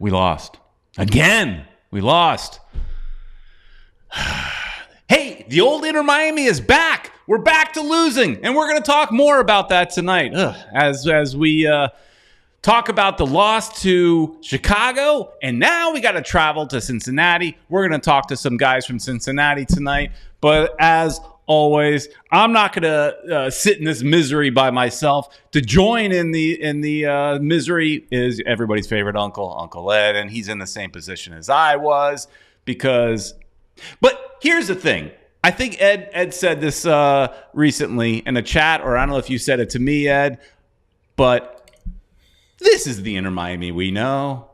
We lost. Again, we lost. Hey, the old Inter Miami is back. We're back to losing, and we're going to talk more about that tonight as we talk about the loss to Chicago, and now we got to travel to Cincinnati. We're going to talk to some guys from Cincinnati tonight, but as always, I'm not going to sit in this misery by myself. To join in the misery is everybody's favorite uncle, Uncle Ed, and he's in the same position as I was But here's the thing. I think Ed said this recently in a chat, or I don't know if you said it to me, Ed, but this is the Inter Miami we know.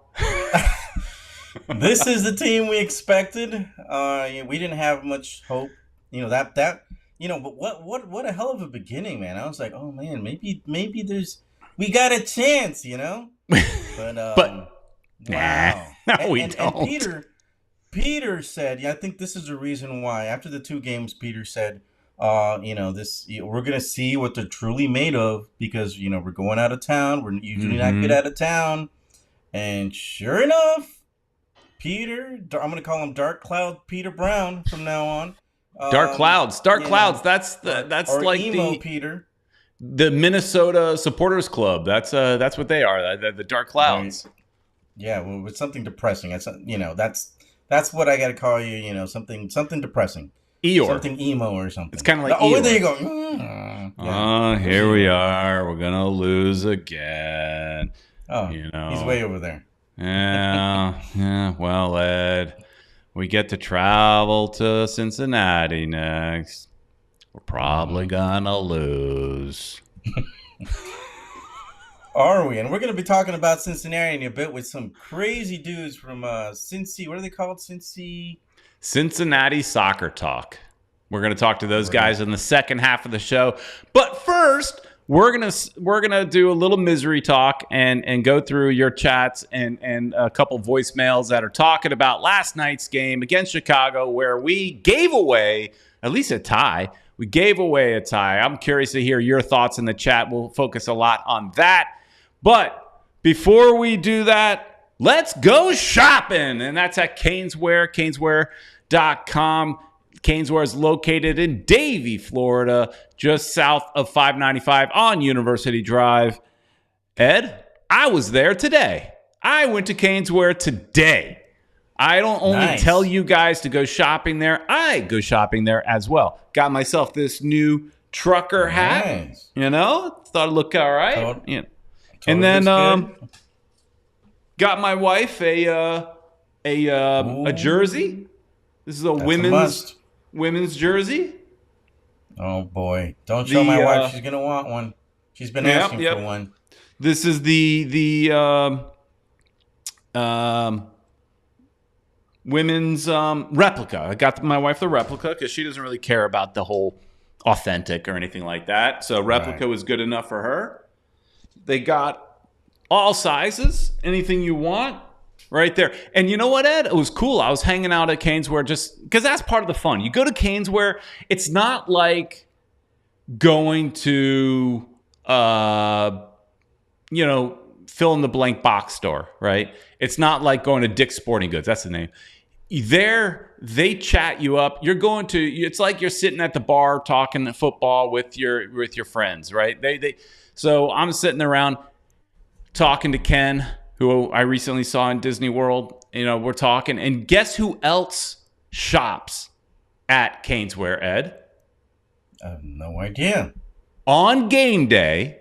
This is the team we expected. We didn't have much hope. But what a hell of a beginning, man. I was like, oh man, maybe we got a chance, But wow. No, we don't. And Pieter said, I think this is the reason why. After the two games, Pieter said, we're gonna see what they're truly made of because we're going out of town. We're usually not good out of town, and sure enough, Pieter, I'm gonna call him Dark Cloud Pieter Brown from now on. Dark Clouds. That's like emo the Pieter. The Minnesota Supporters Club. That's what they are. The Dark Clouds. Right. Yeah, well, it's something depressing. That's what I got to call you. Something depressing. Eeyore. Something emo or something. It's kind of like Eeyore. There you go. Here we are. We're gonna lose again. Oh, he's way over there. Yeah. Well, Ed. We get to travel to Cincinnati next. We're probably gonna lose. Are we? And we're gonna be talking about Cincinnati in a bit with some crazy dudes from Cincy. What are they called? Cincinnati Soccer Talk. We're gonna talk to those guys in the second half of the show. But first, we're gonna do a little misery talk and go through your chats and a couple voicemails that are talking about last night's game against Chicago, where we gave away at least a tie. We gave away a tie. I'm curious to hear your thoughts in the chat. We'll focus a lot on that. But before we do that, let's go shopping, and that's at Caneswear, caneswear.com. Caneswear is located in Davie, Florida, just south of 595 on University Drive. Ed, I was there today. I went to Caneswear today. I don't only tell you guys to go shopping there. I go shopping there as well. Got myself this new trucker hat. Thought it looked all right. And then got my wife a jersey. This is a women's jersey. Oh boy! Don't show my wife. She's gonna want one. She's been asking for one. This is the women's replica. I got my wife the replica because she doesn't really care about the whole authentic or anything like that. So replica was good enough for her. They got all sizes, anything you want. Right there. And you know what, Ed? It was cool. I was hanging out at Caneswear just because that's part of the fun. You go to Caneswear, it's not like going to, fill in the blank box store, right? It's not like going to Dick's Sporting Goods. That's the name. There, they chat you up. It's like you're sitting at the bar talking football with your friends, right? So I'm sitting around talking to Ken, who I recently saw in Disney World. We're talking. And guess who else shops at Caneswear, Ed? I have no idea. On game day,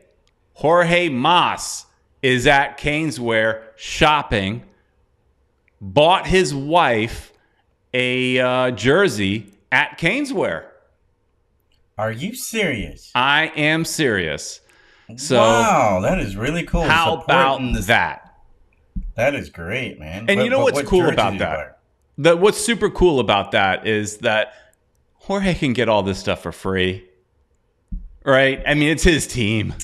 Jorge Mas is at Caneswear shopping, bought his wife a jersey at Caneswear. Are you serious? I am serious. So, wow, that is really cool. How about that? That is great, man. And what's cool about that? What's super cool about that is that Jorge can get all this stuff for free, right? I mean, it's his team.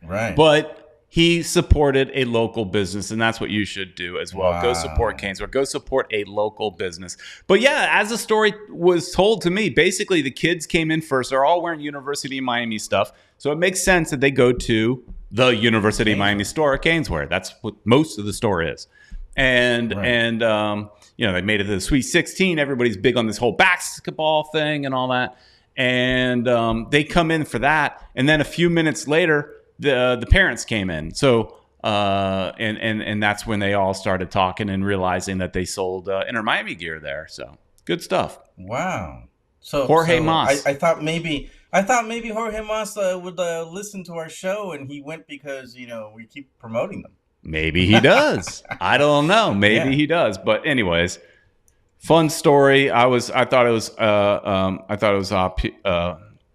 Right. But he supported a local business, and that's what you should do as well. Wow. Go support Caneswear. Go support a local business. But yeah, as the story was told to me, basically the kids came in first. They're all wearing University of Miami stuff. So it makes sense that they go to the University of Miami store at Caneswear. That's what most of the store is. and they made it to the Sweet 16. Everybody's big on this whole basketball thing and all that. And they come in for that, and then a few minutes later, the parents came in. So and that's when they all started talking and realizing that they sold Inter Miami gear there. So good stuff. Wow. So Jorge Mas. I thought maybe Jorge Mas would listen to our show, and he went because we keep promoting them. Maybe he does. I don't know. Maybe he does. But anyways. Fun story. I thought it was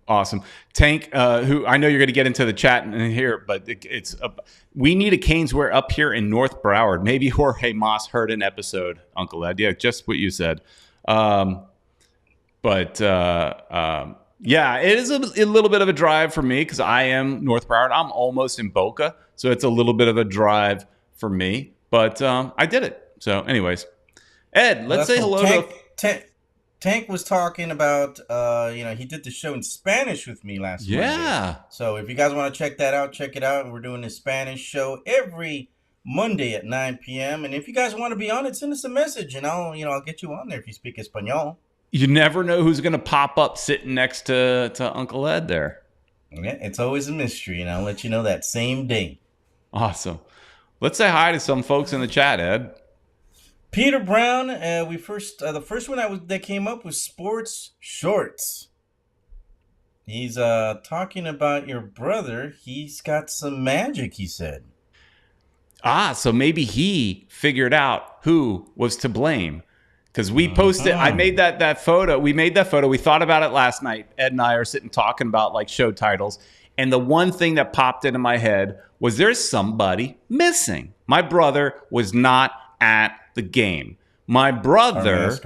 awesome. Tank, who I know you're going to get into the chat in here, but we need a Caneswear up here in North Broward. Maybe Jorge Mas heard an episode, Uncle Ed. Yeah, just what you said. It is a little bit of a drive for me because I am North Broward. I'm almost in Boca, so it's a little bit of a drive for me. But I did it. So, anyways. Ed, let's say hello to... Tank was talking about, he did the show in Spanish with me last Monday. So if you guys want to check that out, check it out. We're doing a Spanish show every Monday at 9 p.m. And if you guys want to be on it, send us a message, and I'll get you on there if you speak Espanol. You never know who's going to pop up sitting next to Uncle Ed there. Yeah, it's always a mystery, and I'll let you know that same day. Awesome. Let's say hi to some folks in the chat, Ed. Pieter Brown, the first one that came up was Sports Shorts. He's talking about your brother. He's got some magic, he said. So maybe he figured out who was to blame. Because we posted, I made that photo. We made that photo. We thought about it last night. Ed and I are sitting talking about like show titles. And the one thing that popped into my head was there's somebody missing. My brother was not at the game. My brother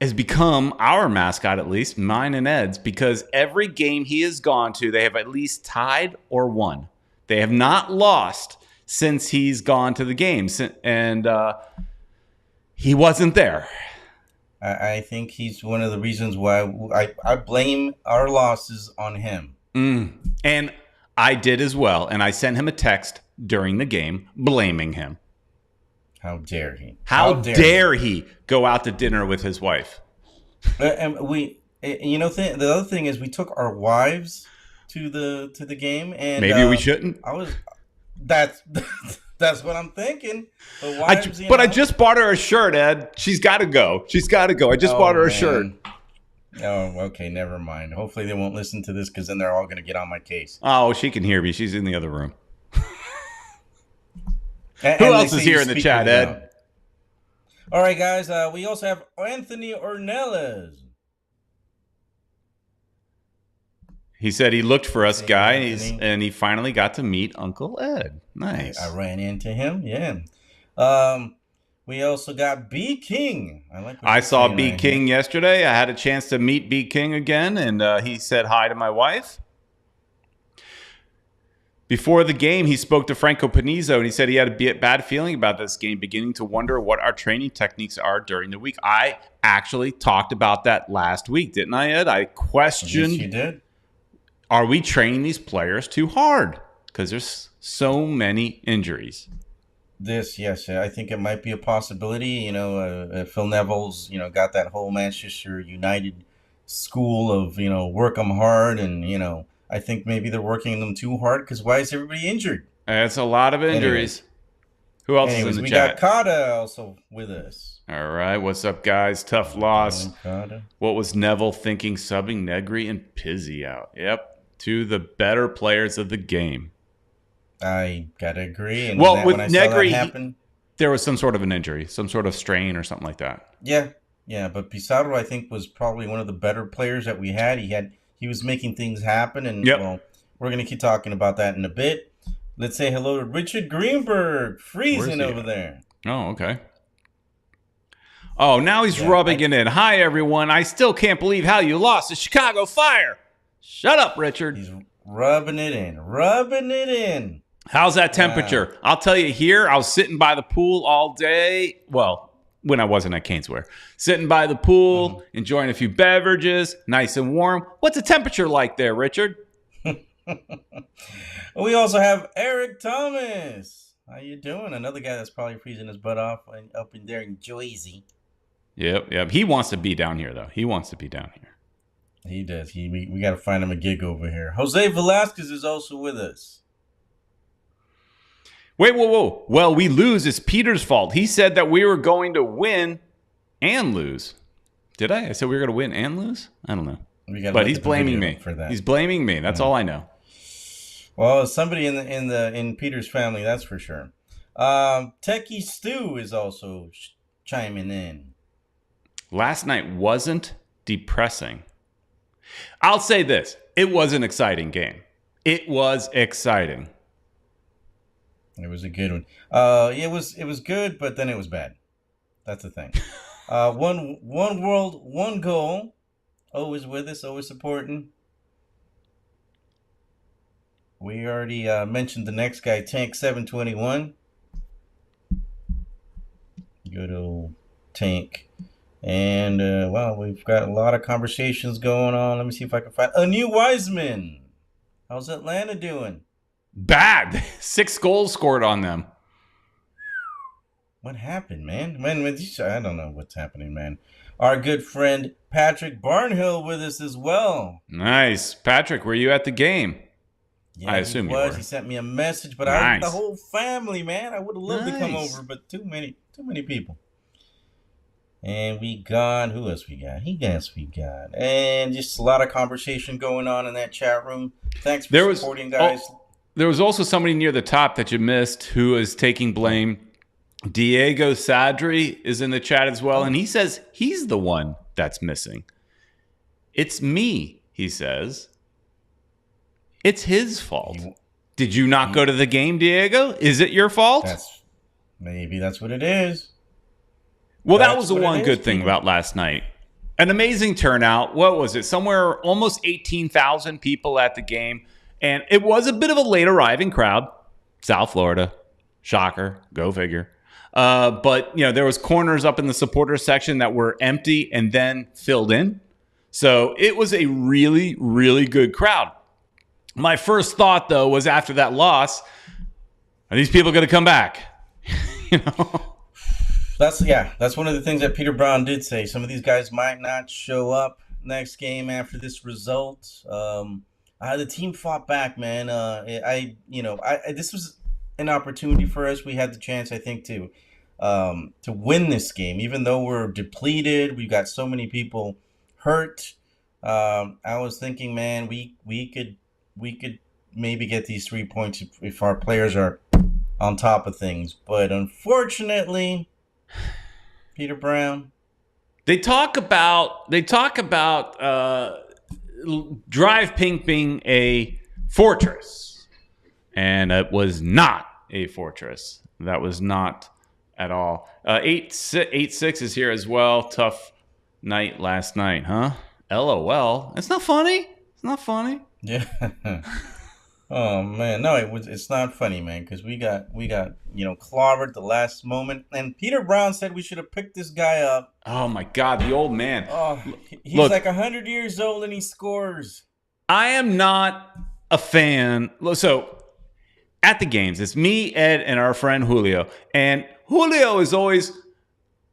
has become our mascot, at least mine and Ed's, because every game he has gone to, they have at least tied or won. They have not lost since he's gone to the games, and he wasn't there. I think he's one of the reasons why I blame our losses on him. And I did as well, and I sent him a text during the game blaming him. How dare he? How dare he go out to dinner with his wife? And the other thing is we took our wives to the game, and maybe we shouldn't. That's what I'm thinking. I just bought her a shirt, Ed. She's got to go. I just bought her a shirt. Oh, okay, never mind. Hopefully they won't listen to this because then they're all going to get on my case. Oh, she can hear me. She's in the other room. Who else is here in the chat, Ed? All right, guys. We also have Anthony Ornelas. He said he looked for us, guys, and he finally got to meet Uncle Ed. Nice. I ran into him. Yeah. We also got B King. I saw B King yesterday. I had a chance to meet B King again, and he said hi to my wife. Before the game, he spoke to Franco Panizo, and he said he had a bad feeling about this game, beginning to wonder what our training techniques are during the week. I actually talked about that last week, didn't I, Ed? I questioned, yes, you did. Are we training these players too hard? Because there's so many injuries. Yes, I think it might be a possibility. Phil Neville's, got that whole Manchester United school of, work them hard, and, I think maybe they're working them too hard because why is everybody injured? It's a lot of injuries. Who else is in the chat? We got Kata also with us. All right. What's up, guys? Tough loss. What was Neville thinking subbing Negri and Pizzi out? Yep. Two of the better players of the game. I got to agree. And well, with when I Negri, saw that happen, there was some sort of an injury, some sort of strain or something like that. Yeah. But Pizarro, I think, was probably one of the better players that we had. He was making things happen, and well, we're going to keep talking about that in a bit. Let's say hello to Richard Greenberg, freezing over there. Oh, okay. Oh, now he's rubbing it in. Hi, everyone. I still can't believe how you lost to Chicago Fire. Shut up, Richard. He's rubbing it in. How's that temperature? Wow. I'll tell you here, I was sitting by the pool all day. Well, when I wasn't at Caneswear. Sitting by the pool, enjoying a few beverages, nice and warm. What's the temperature like there, Richard? We also have Eric Thomas. How you doing? Another guy that's probably freezing his butt off up in there in Jersey. Yep. He wants to be down here, though. He wants to be down here. He does. We got to find him a gig over here. Jose Velasquez is also with us. Wait, whoa. Well, we lose. It's Pieter's fault. He said that we were going to win and lose. Did I? I said we were going to win and lose? I don't know. But he's blaming me for that. He's blaming me. That's all I know. Well, somebody in Peter's family, that's for sure. Techie Stu is also chiming in. Last night wasn't depressing. I'll say this. It was an exciting game. It was exciting. It was a good one. It was good, but then it was bad. That's the thing. One world, one goal. Always with us, always supporting. We already mentioned the next guy, Tank 721. Good old Tank. And, we've got a lot of conversations going on. Let me see if I can find a new Wiseman. How's Atlanta doing? Bad. 6 goals scored on them. What happened, man? I don't know what's happening, man. Our good friend Patrick Barnhill with us as well. Nice. Patrick, were you at the game? Yeah, I assume he was. you were. He sent me a message, but Nice. the whole family, man. I would have loved to come over, but too many people. And we got, who else we got? And just a lot of conversation going on in that chat room. Thanks for supporting, guys. There was also somebody near the top that you missed who is taking blame. Diego Sadri is in the chat as well, and he says he's the one that's missing. It's me, he says. It's his fault. Did you not go to the game, Diego? Is it your fault? Maybe that's what it is. Well, that was the one good thing about last night. An amazing turnout. What was it? Somewhere almost 18,000 people at the game. And it was a bit of a late arriving crowd. South Florida. Shocker. Go figure. But, there was corners up in the supporter section that were empty and then filled in. So it was a really, really good crowd. My first thought, though, was after that loss, are these people going to come back? That's one of the things that Peter Brown did say. Some of these guys might not show up next game after this result. The team fought back, man. This was an opportunity for us. We had the chance, I think, to win this game, even though we're depleted. We've got so many people hurt. I was thinking, man, we could maybe get these 3 points if our players are on top of things. But unfortunately, Peter Brown, they talk about Drive Pink being a fortress, and it was not a fortress. That was not at all. 8-6 is here as well. Tough night last night, huh? LOL. It's not funny. It's not funny. Yeah. Oh man, no, it's not funny, man, because we got clobbered the last moment, and Peter Brown said we should have picked this guy up. Oh my God, the old man. Oh, he's like 100 years old and he scores. I am not a fan. So at the games, it's me, Ed, and our friend Julio, and Julio is always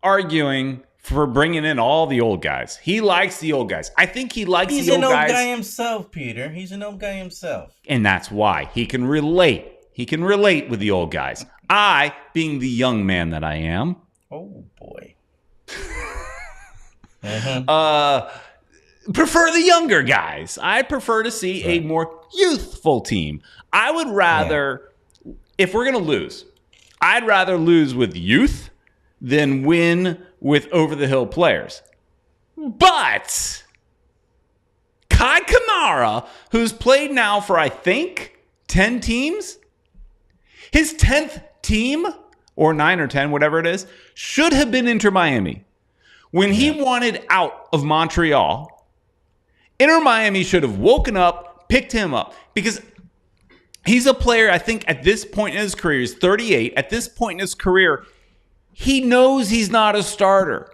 arguing for bringing in all the old guys. He likes the old guys. I think he likes the old guys. He's an old guy himself, Peter. He's an old guy himself. And that's why. He can relate. He can relate with the old guys. I, being the young man that I am. Oh, boy. Prefer the younger guys. I prefer to see a more youthful team. I would rather, if we're going to lose, I'd rather lose with youth than win with over-the-hill players. But Kai Kamara, who's played now for, I think, 10 teams, his 10th team, or 9 or 10, whatever it is, should have been Inter Miami. When he wanted out of Montreal, Inter Miami should have woken up, picked him up, because he's a player, I think, at this point in his career, he's 38, at this point in his career, he knows he's not a starter.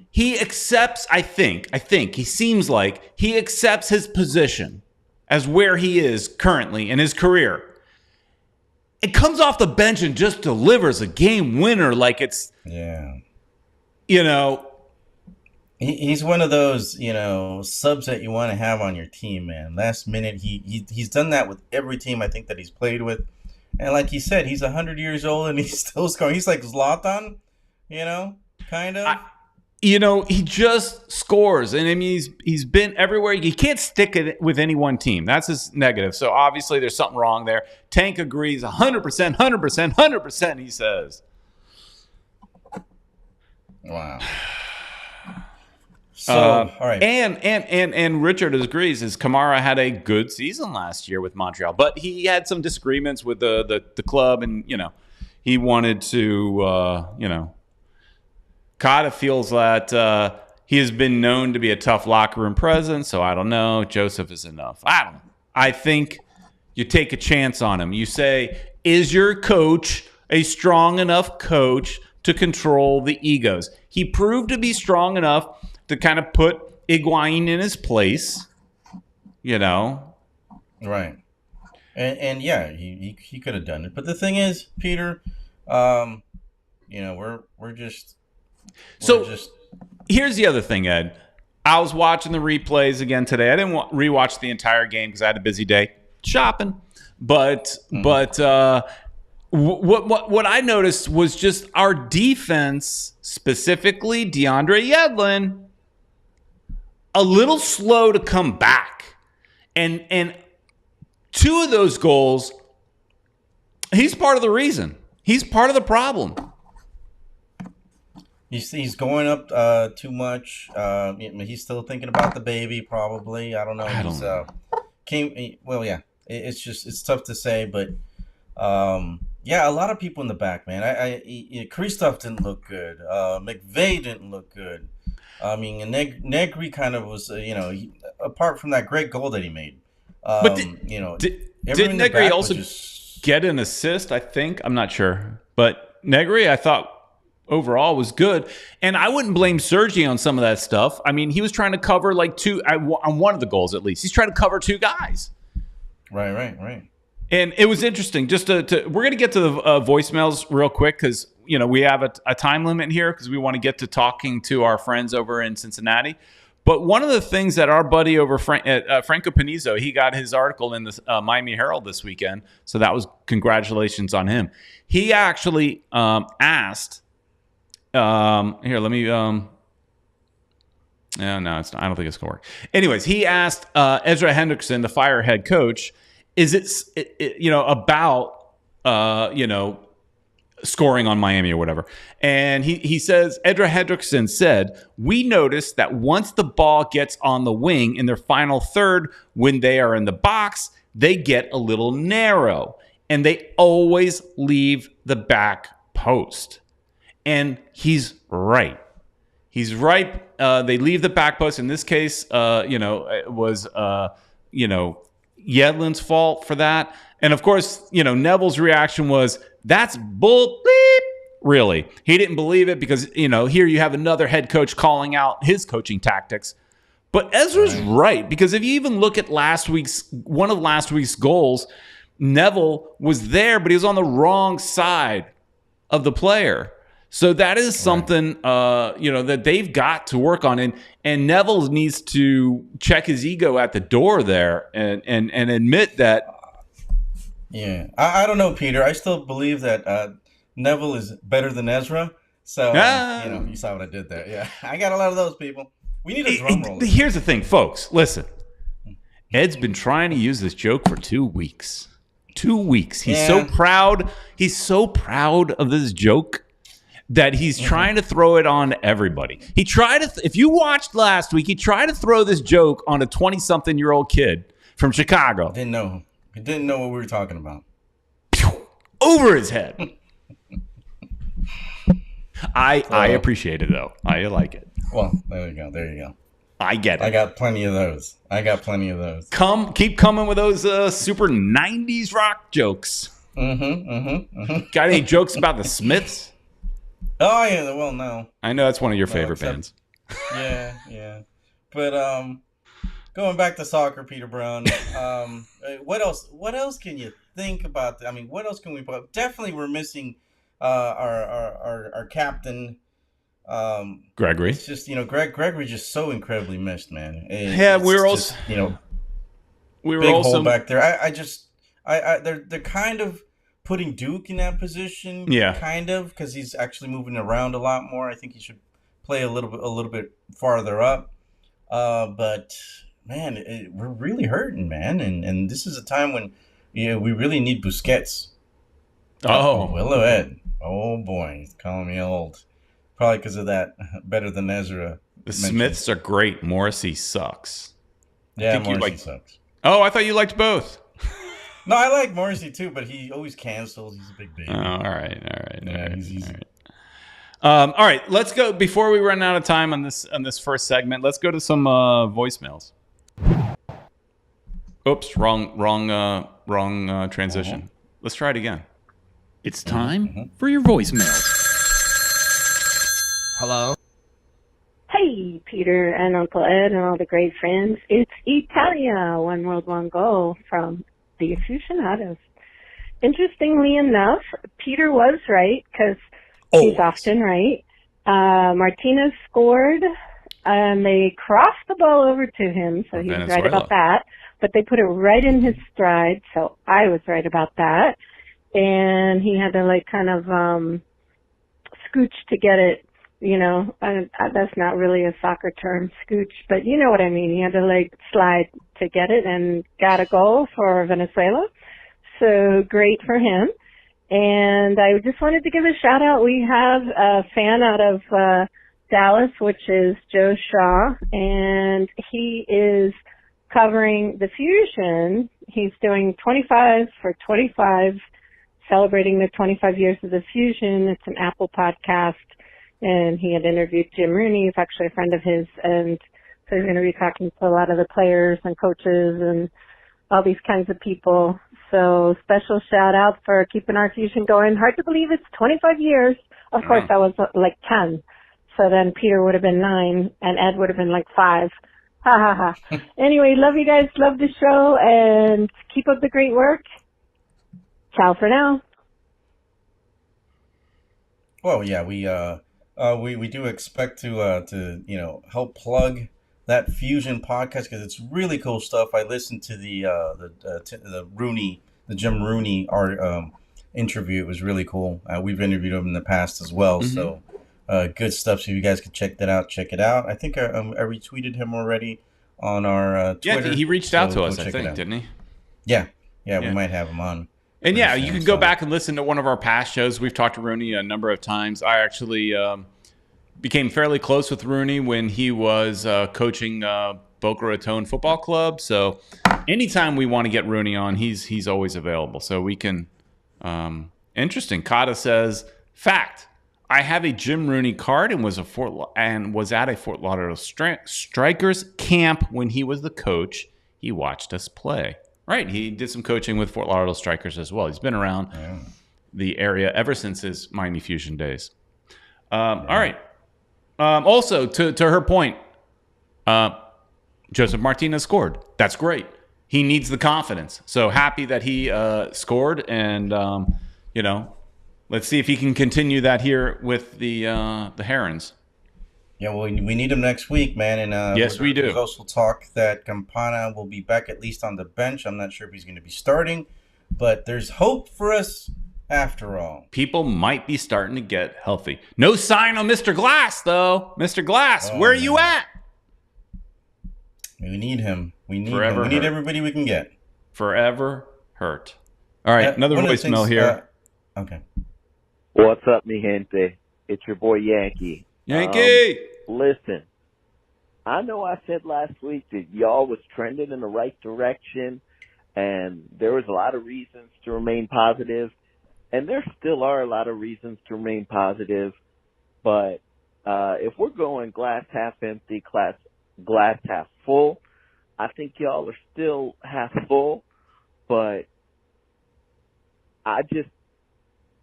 He accepts, I think, he seems like he accepts his position as where he is currently in his career. it comes off the bench and just delivers a game winner like it's, you know. He's one of those, subs that you want to have on your team, man. Last minute, he's done that with every team I think that he's played with. And like he said, he's 100 years old and he's still scoring. He's like Zlatan, kind of. He just scores. And I mean, he's been everywhere. He can't stick it with any one team. That's his negative. So obviously there's something wrong there. Tank agrees 100%, 100%, 100%, he says. Wow. So, all right. And Richard agrees. Kamara had a good season last year with Montreal, but he had some disagreements with the club, and he wanted to Kata feels that he has been known to be a tough locker room presence. So I don't know. Joseph is enough. I don't know. I think you take a chance on him. You say, is your coach a strong enough coach to control the egos? He proved to be strong enough to kind of put Higuain in his place, Right. And yeah, he could have done it. But the thing is, Peter, we're just... Here's the other thing, Ed. I was watching the replays again today. I didn't rewatch the entire game because I had a busy day shopping. But what I noticed was just our defense, specifically DeAndre Yedlin, a little slow to come back. And two of those goals, he's part of the reason. He's part of the problem. He's going up too much. He's still thinking about the baby, probably. I don't know. It's tough to say, but a lot of people in the back, man. Kristoff didn't look good. McVay didn't look good. I mean, Negri kind of was, apart from that great goal that he made. But did Negri also get an assist? I think. I'm not sure, but Negri, I thought, overall was good. And I wouldn't blame Sergi on some of that stuff. I mean, he was trying to cover like two on one of the goals, at least. He's trying to cover two guys. Right. And it was interesting. Just we're going to get to the voicemails real quick because, we have a time limit here because we want to get to talking to our friends over in Cincinnati. But one of the things that our buddy over Franco Panizzo, he got his article in the Miami Herald this weekend. So that was congratulations on him. He actually asked... here, let me. No, it's not. I don't think it's gonna work. Anyways, he asked Ezra Hendrickson, the Fire head coach, is it about scoring on Miami or whatever? And he says Ezra Hendrickson said, we noticed that once the ball gets on the wing in their final third, when they are in the box, they get a little narrow, and they always leave the back post. And he's right. He's right. They leave the back post. In this case, it was, Yedlin's fault for that. And of course, Neville's reaction was, that's bull bleep. Really. He didn't believe it because, here you have another head coach calling out his coaching tactics. But Ezra's right, because if you even look at one of last week's goals, Neville was there, but he was on the wrong side of the player. So that is something, that they've got to work on. And Neville needs to check his ego at the door there and admit that. Yeah. I don't know, Peter. I still believe that Neville is better than Ezra. So, you saw what I did there. Yeah. I got a lot of those people. We need a drum roll. Here's the thing, folks. Listen. Ed's been trying to use this joke for 2 weeks. 2 weeks. He's so proud. He's so proud of this joke that he's trying to throw it on everybody. He tried to, if you watched last week, he tried to throw this joke on a 20-something-year-old kid from Chicago. Didn't know. He didn't know what we were talking about. Over his head. I appreciate it, though. I like it. Well, there you go. I get it. I got plenty of those. Keep coming with those super 90s rock jokes. Got any jokes about the Smiths? Oh, yeah. Well, no. I know that's one of your favorite bands. Yeah. But going back to soccer, Peter Brown, what else can you think about that. I mean, what else can we put? Definitely, we're missing our captain. Gregory. It's just Gregory's just so incredibly missed, man. Yeah, It's just we were big also hole back there. They're kind of putting Duke in that position. Yeah. Kind of, because he's actually moving around a lot more. I think he should play a little bit farther up. But man, we're really hurting, man. And this is a time when we really need Busquets. Oh, Willow Ed. Oh boy, he's calling me old. Probably because of that. Better than Ezra. The Smiths are great. Morrissey sucks. Yeah, Morrissey sucks. Oh, I thought you liked both. No, I like Morrissey too, but he always cancels. He's a big baby. Oh, all right. Yeah, he's easy. All right, let's go. Before we run out of time on this first segment, let's go to some voicemails. Oops, wrong transition. Let's try it again. It's time for your voicemail. Hello. Hey, Peter and Uncle Ed and all the great friends. It's Italia, One World, One Goal from the Aficionados. Interestingly enough, Peter was right because he's often right. Martinez scored and they crossed the ball over to him, so he was right about that. But they put it right in his stride, so I was right about that. And he had to kind of scooch to get it. That's not really a soccer term, scooch, but you know what I mean. He had to slide to get it and got a goal for Venezuela. So great for him. And I just wanted to give a shout out. We have a fan out of Dallas, which is Joe Shaw, and he is covering the Fusion. He's doing 25 for 25, celebrating the 25 years of the Fusion. It's an Apple podcast. And he had interviewed Jim Rooney, who's actually a friend of his, and so he's going to be talking to a lot of the players and coaches and all these kinds of people. So special shout out for keeping our Fusion going. Hard to believe it's 25 years. Of course, I was 10. So then Peter would have been 9 and Ed would have been 5. Ha ha ha. Anyway, love you guys. Love the show and keep up the great work. Ciao for now. Well, yeah, we do expect to help plug that Fusion podcast because it's really cool stuff. I listened to the Jim Rooney interview. It was really cool. We've interviewed him in the past as well, so good stuff. So if you guys could check that out, check it out. I think I retweeted him already on our Twitter. Yeah, he reached out to us, I think, didn't he? Yeah, we might have him on. And yeah, you can go back and listen to one of our past shows. We've talked to Rooney a number of times. I actually became fairly close with Rooney when he was coaching Boca Raton Football Club. So anytime we want to get Rooney on, he's always available. So we can. Interesting. Kata says, fact: I have a Jim Rooney card and was at a Fort Lauderdale Strikers camp when he was the coach. He watched us play. Right, he did some coaching with Fort Lauderdale Strikers as well. He's been around the area ever since his Miami Fusion days. All right. Also, to her point, Joseph Martinez scored. That's great. He needs the confidence. So happy that he scored, and let's see if he can continue that here with the Herons. Yeah, well, we need him next week, man. And yes, we do. There's also talk that Campana will be back at least on the bench. I'm not sure if he's going to be starting, but there's hope for us after all. People might be starting to get healthy. No sign on Mr. Glass, though. Mr. Glass, where are you at? We need him. We need him. We need everybody we can get. Forever hurt. All right, another voicemail here. Okay. What's up, mi gente? It's your boy Yankee. Yankee! Listen, I know I said last week that y'all was trending in the right direction, and there was a lot of reasons to remain positive, and there still are a lot of reasons to remain positive, but if we're going glass half empty, glass half full, I think y'all are still half full, but I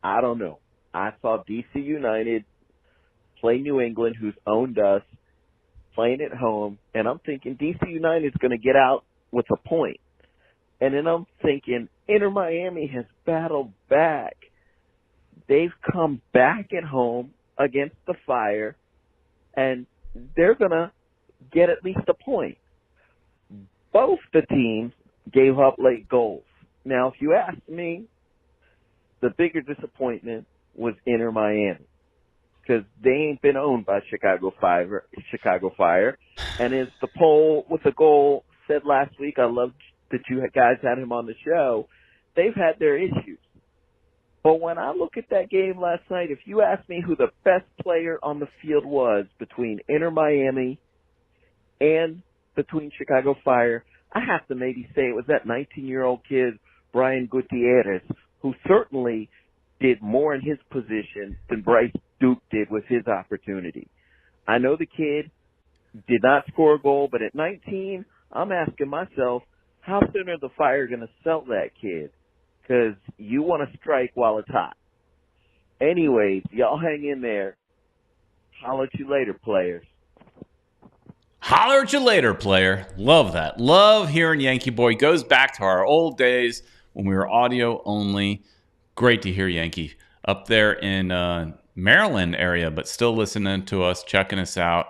don't know. I saw DC United play New England, who's owned us, playing at home, and I'm thinking DC United is going to get out with a point. And then I'm thinking, Inter Miami has battled back. They've come back at home against the Fire, and they're going to get at least a point. Both the teams gave up late goals. Now, if you ask me, the bigger disappointment was Inter Miami, because they ain't been owned by Chicago Fire. And as the poll with the goal said last week, I loved that you guys had him on the show, they've had their issues. But when I look at that game last night, if you ask me who the best player on the field was between Inter Miami and between Chicago Fire, I have to maybe say it was that 19-year-old kid, Brian Gutierrez, who certainly did more in his position than Bryce Duke did with his opportunity. I know the kid did not score a goal, but at 19, I'm asking myself, how soon are the Fire going to sell that kid? Because you want to strike while it's hot. Anyways, y'all hang in there. Holler at you later, players. Holler at you later, player. Love that. Love hearing Yankee Boy. Goes back to our old days when we were audio only. Great to hear Yankee up there in Maryland area, but still listening to us, checking us out.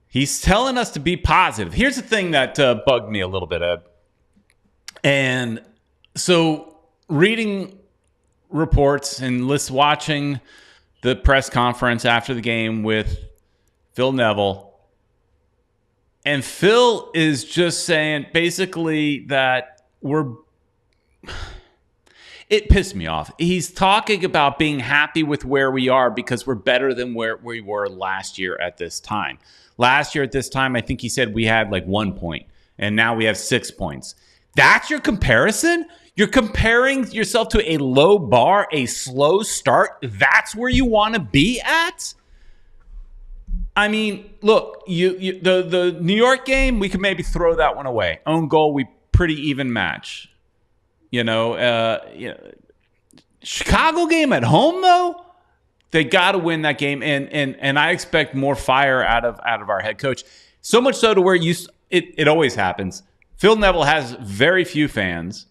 He's telling us to be positive. Here's the thing that bugged me a little bit, Ed. And so reading reports and watching the press conference after the game with Phil Neville, and Phil is just saying basically that it pissed me off. He's talking about being happy with where we are because we're better than where we were last year at this time. Last year at this time, I think he said we had like 1 point, and now we have 6 points. That's your comparison? You're comparing yourself to a low bar, a slow start. That's where you want to be at? I mean, look, the New York game, we could maybe throw that one away. Own goal, we pretty even match. Chicago game at home, though, they got to win that game, and I expect more fire out of our head coach. So much so to where it always happens. Phil Neville has very few fans,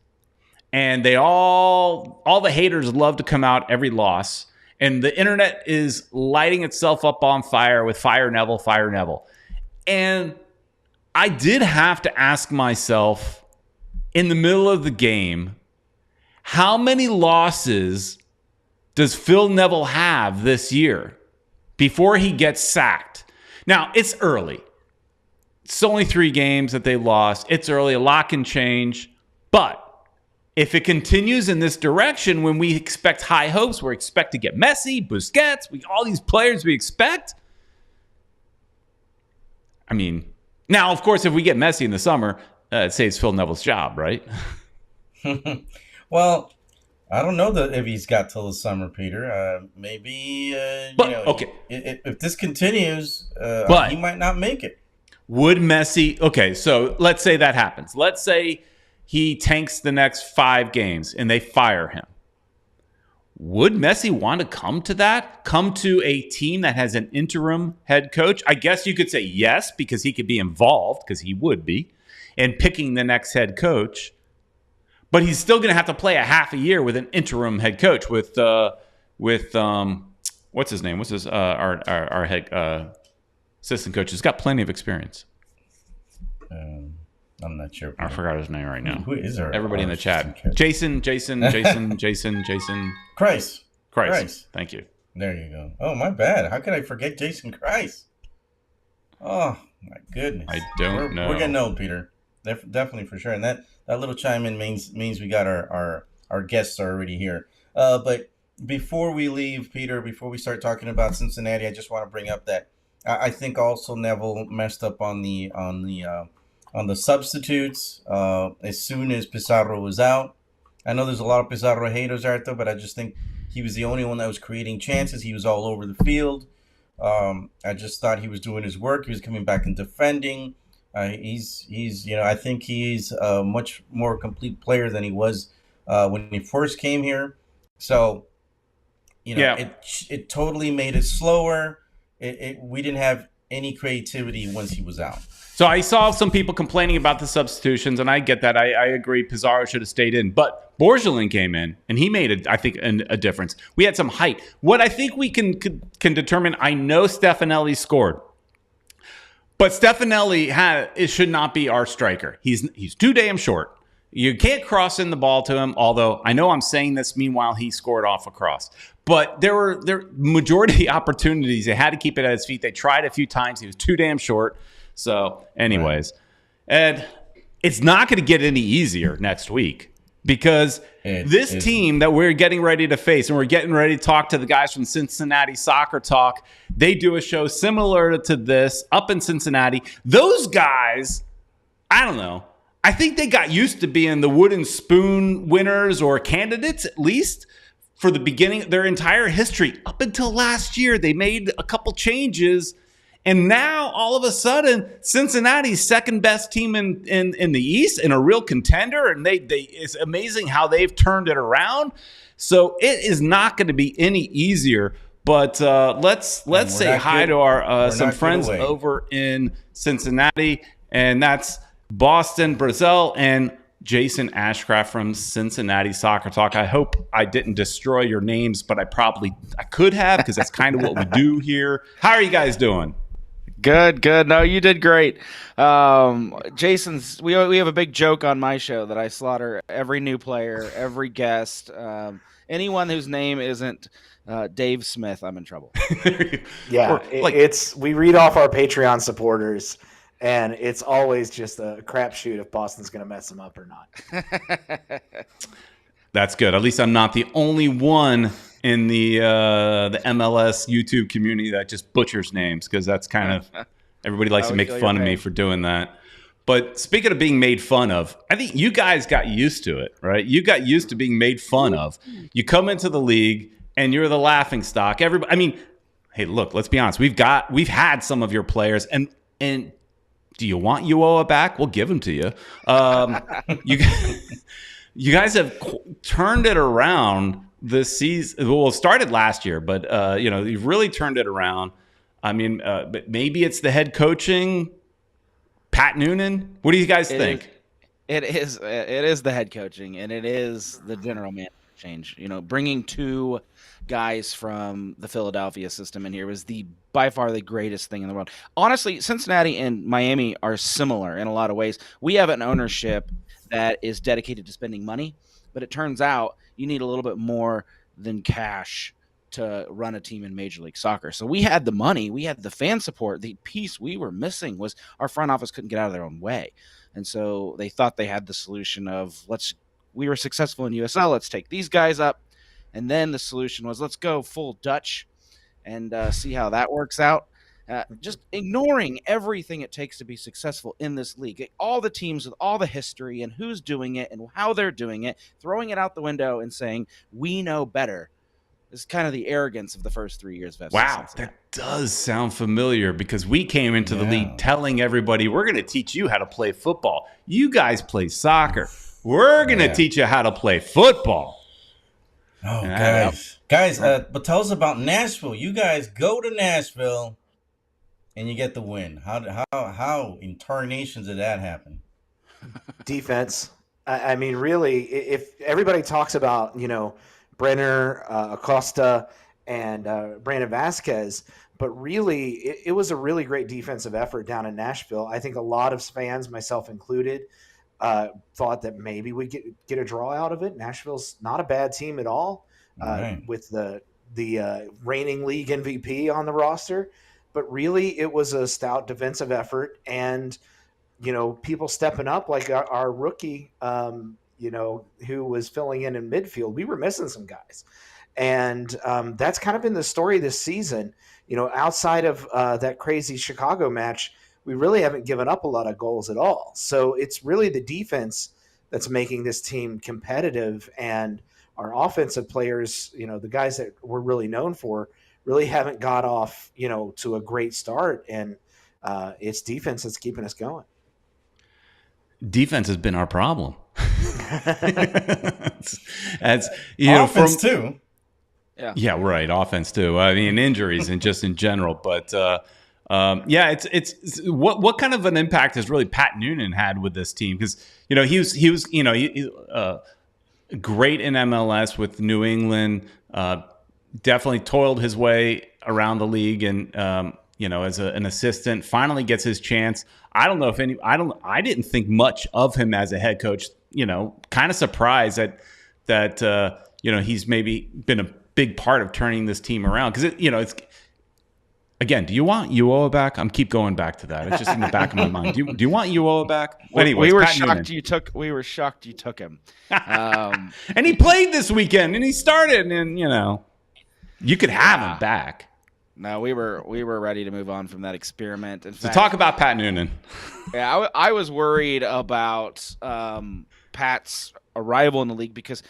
and they all the haters love to come out every loss, and the internet is lighting itself up on fire with Fire Neville, Fire Neville. And I did have to ask myself in the middle of the game, how many losses does Phil Neville have this year before he gets sacked? Now, it's early. It's only 3 games that they lost. It's early. A lot can change. But if it continues in this direction, when we expect high hopes, we expect to get Messi, Busquets, all these players we expect. I mean, now, of course, if we get Messi in the summer, it saves Phil Neville's job, right? Well, I don't know if he's got till the summer, Peter. Maybe, okay. If this continues, he might not make it. Would Messi... Okay, so let's say that happens. Let's say he tanks the next 5 games and they fire him. Would Messi want to come to that? Come to a team that has an interim head coach? I guess you could say yes, because he could be involved, because he would be, in picking the next head coach. But he's still going to have to play a half a year with an interim head coach with what's his name? What's his our head assistant coach? He's got plenty of experience. I'm not sure. I forgot his name right now. Who is our Everybody in the chat. coach? Jason. Christ. Thank you. There you go. Oh, my bad. How could I forget Jason Christ? Oh, my goodness. I don't know. We're getting old, Peter. Definitely for sure. And that little chime in means we got our guests are already here. But before we leave, Peter, before we start talking about Cincinnati, I just want to bring up that I think also Neville messed up on the substitutes as soon as Pizarro was out. I know there's a lot of Pizarro haters out there, but I just think he was the only one that was creating chances. He was all over the field. I just thought he was doing his work. He was coming back and defending. He's I think he's a much more complete player than he was when he first came here. So, it totally made it slower. We didn't have any creativity once he was out. So I saw some people complaining about the substitutions, and I get that. I agree Pizarro should have stayed in. But Borgelin came in, and he made, I think, a difference. We had some height. What I think we can determine, I know Stefanelli scored. But Stefanelli it should not be our striker. He's too damn short. You can't cross in the ball to him, although I know I'm saying this, meanwhile he scored off a cross. But there were majority opportunities. They had to keep it at his feet. They tried a few times. He was too damn short. So, anyways, and it's not going to get any easier next week because this team that we're getting ready to face, and we're getting ready to talk to the guys from Cincinnati Soccer Talk, they do a show similar to this up in Cincinnati. Those guys, I don't know. I think they got used to being the wooden spoon winners or candidates, at least for the beginning, their entire history. Up until last year, they made a couple changes. And now, all of a sudden, Cincinnati's second best team in the East and a real contender. And it's amazing how they've turned it around. So it is not going to be any easier. But let's say hi to our some friends over in Cincinnati. And that's Boston, Brazil, and Jason Ashcraft from Cincinnati Soccer Talk. I hope I didn't destroy your names, but I could have because that's kind of what we do here. How are you guys doing? Good. No, you did great. Jason's. We have a big joke on my show that I slaughter every new player, every guest, anyone whose name isn't Dave Smith. I'm in trouble. Yeah, we read off our Patreon supporters, and it's always just a crapshoot if Boston's going to mess them up or not. That's good. At least I'm not the only one in the MLS YouTube community that just butchers names, because that's kind of everybody likes to make fun of me for doing that. But speaking of being made fun of, I think you guys got used to it, right? You got used to being made fun of. You come into the league and you're the laughing stock. Everybody, I mean, hey, look, let's be honest. We've had some of your players, and do you want Uoa back? We'll give him to you. You guys have turned it around this season. Well, it started last year, but you've really turned it around. I mean, but maybe it's the head coaching, Pat Noonan. What do you guys think? It is the head coaching, and it is the general manager change. Bringing two guys from the Philadelphia system in here was by far the greatest thing in the world. Honestly, Cincinnati and Miami are similar in a lot of ways. We have an ownership that is dedicated to spending money, but it turns out you need a little bit more than cash to run a team in Major League Soccer. So we had the money, we had the fan support. The piece we were missing was our front office couldn't get out of their own way. And so they thought they had the solution of we were successful in USL, let's take these guys up. And then the solution was let's go full Dutch and see how that works out. Just ignoring everything it takes to be successful in this league. All the teams with all the history and who's doing it and how they're doing it, throwing it out the window and saying, we know better. This is kind of the arrogance of the first 3 years of FC Wow, Cincinnati. that does sound familiar because we came into the league telling everybody, we're going to teach you how to play football. You guys play soccer. We're going to teach you how to play football. Oh, guys, but tell us about Nashville. You guys go to Nashville and you get the win. How in tarnations did that happen? Defense. I mean, really, if everybody talks about, Brenner, Acosta, and Brandon Vasquez, but really, it was a really great defensive effort down in Nashville. I think a lot of fans, myself included, thought that maybe we get a draw out of it. Nashville's not a bad team at all, with the reigning league MVP on the roster. But really, it was a stout defensive effort, and people stepping up like our rookie, who was filling in midfield. We were missing some guys, and that's kind of been the story this season. Outside of that crazy Chicago match, we really haven't given up a lot of goals at all. So it's really the defense that's making this team competitive, and our offensive players, the guys that we're really known for, really haven't got off, to a great start, and it's defense that's keeping us going. Defense has been our problem. As offense too. Yeah, right. Offense too. I mean, injuries and just in general. But Yeah, it's what kind of an impact has really Pat Noonan had with this team? Because he was great in MLS with New England. Definitely toiled his way around the league, and as an assistant, finally gets his chance. I don't know if I didn't think much of him as a head coach. Kind of surprised that he's maybe been a big part of turning this team around, because it's. Again, do you want Uoa back? I'm keep going back to that. It's just in the back of my mind. Do you want Uoa back? Anyways, we were Pat shocked Noonan. we were shocked you took him. And he played this weekend, and he started, and you could have him back. No, we were ready to move on from that experiment. In fact, talk about Pat Noonan. Yeah, I was worried about Pat's arrival in the league, because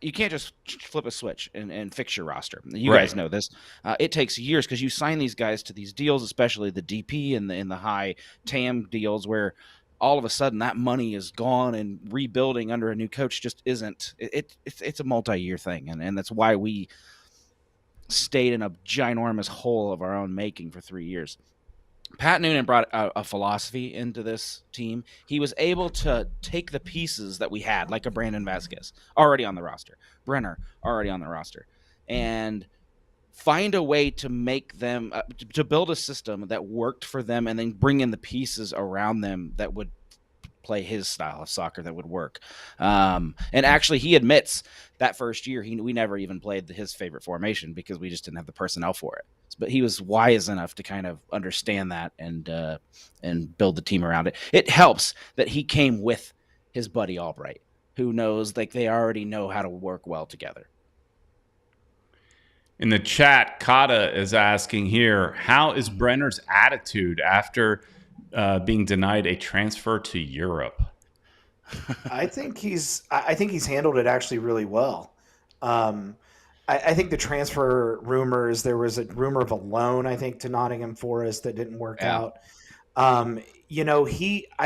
you can't just flip a switch and fix your roster. You guys know this. It takes years, because you sign these guys to these deals, especially the DP and the high TAM deals, where all of a sudden that money is gone, and rebuilding under a new coach just isn't. It's a multi-year thing, and that's why we stayed in a ginormous hole of our own making for 3 years. Pat Noonan brought a philosophy into this team. He was able to take the pieces that we had, like a Brandon Vasquez, already on the roster, Brenner, already on the roster, and find a way to make them, to build a system that worked for them, and then bring in the pieces around them that would play his style of soccer that would work. And actually, he admits that first year we never even played his favorite formation, because we just didn't have the personnel for it. But he was wise enough to kind of understand that and build the team around it. It helps that he came with his buddy Albright, who knows, like, they already know how to work well together. In the chat, Kata is asking here, how is Brenner's attitude after being denied a transfer to Europe? I think he's handled it actually really well. I think the transfer rumors, there was a rumor of a loan, I think, to Nottingham Forest that didn't work out. I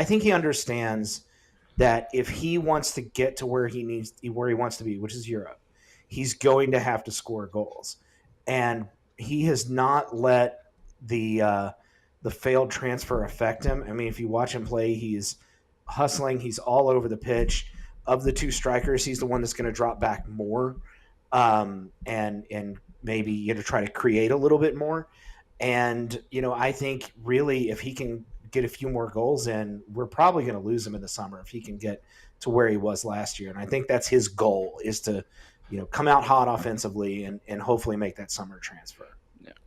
think he understands that if he wants to get to where he wants to be, which is Europe, he's going to have to score goals. And he has not let the failed transfer affect him. I mean, if you watch him play, he's hustling. He's all over the pitch. Of the two strikers, he's the one that's going to drop back more, and maybe try to create a little bit more. And I think really, if he can get a few more goals in, we're probably going to lose him in the summer if he can get to where he was last year. And I think that's his goal, is to come out hot offensively and hopefully make that summer transfer.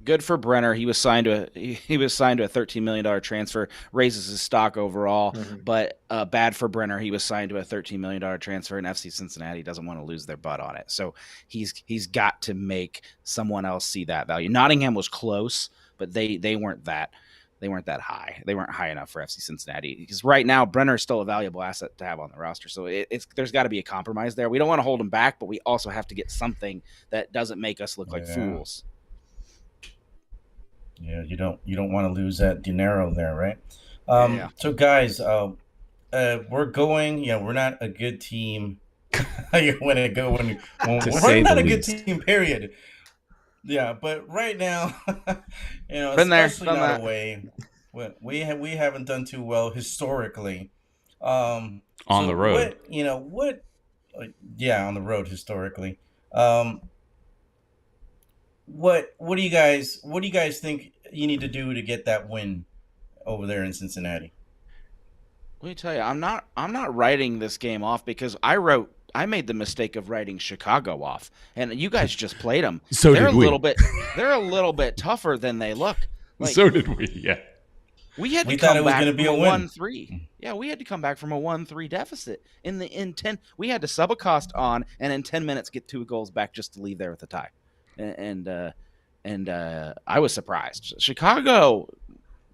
Good for Brenner. He was signed to a $13 million transfer, raises his stock overall. But bad for Brenner. He was signed to a $13 million transfer, and FC Cincinnati doesn't want to lose their butt on it. So he's got to make someone else see that value. Nottingham was close, but they weren't that high. They weren't high enough for FC Cincinnati, because right now Brenner is still a valuable asset to have on the roster. So there's got to be a compromise there. We don't want to hold him back, but we also have to get something that doesn't make us look like fools. Yeah, you don't want to lose that dinero there, right? So guys, we're going. We're not a good team. We're not a good team. Period. Yeah, but right now, especially not away, we haven't done too well historically. On the road, on the road historically. What do you guys think you need to do to get that win over there in Cincinnati? Let me tell you, I'm not writing this game off, because I made the mistake of writing Chicago off, and you guys just played them. So they're did we. They're a little bit tougher than they look. Like, so did we. Yeah. We had to come back from a 1-3. Yeah, we had to come back from a 1-3 deficit in 10. We had to sub a cost on, and in 10 minutes get 2 goals back just to leave there with a tie. And I was surprised. Chicago,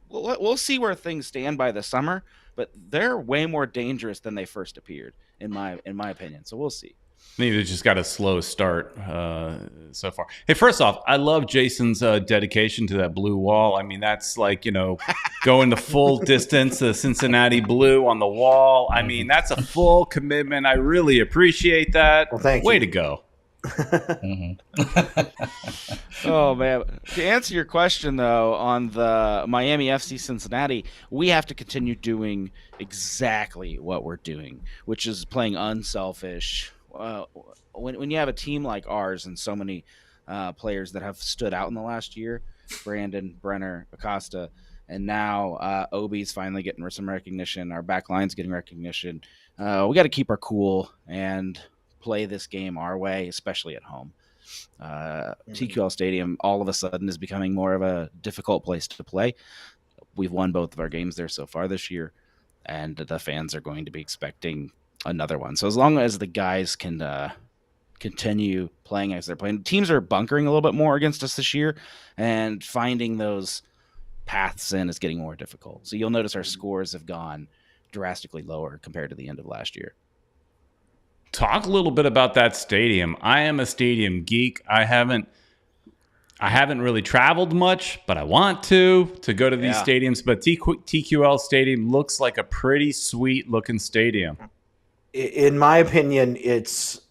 we'll see where things stand by the summer, but they're way more dangerous than they first appeared, in my opinion. So we'll see. They just got a slow start so far. Hey, first off, I love Jason's dedication to that blue wall. I mean, that's like, going the full distance, the Cincinnati blue on the wall. I mean, that's a full commitment. I really appreciate that. Well, thank you. Way to go. Oh man! To answer your question though, on the Miami FC Cincinnati, we have to continue doing exactly what we're doing, which is playing unselfish. When you have a team like ours and so many players that have stood out in the last year, Brandon, Brenner, Acosta, and now Obi's finally getting some recognition. Our back line's getting recognition. We got to keep our cool and play this game our way, especially at home. TQL Stadium all of a sudden is becoming more of a difficult place to play. We've won both of our games there so far this year, and the fans are going to be expecting another one. So as long as the guys can continue playing as they're playing, teams are bunkering a little bit more against us this year, and finding those paths in is getting more difficult. So you'll notice our scores have gone drastically lower compared to the end of last year. Talk a little bit about that stadium. I am a stadium geek. I haven't really traveled much, but I want to go to these stadiums. But TQL Stadium looks like a pretty sweet looking stadium. In my opinion,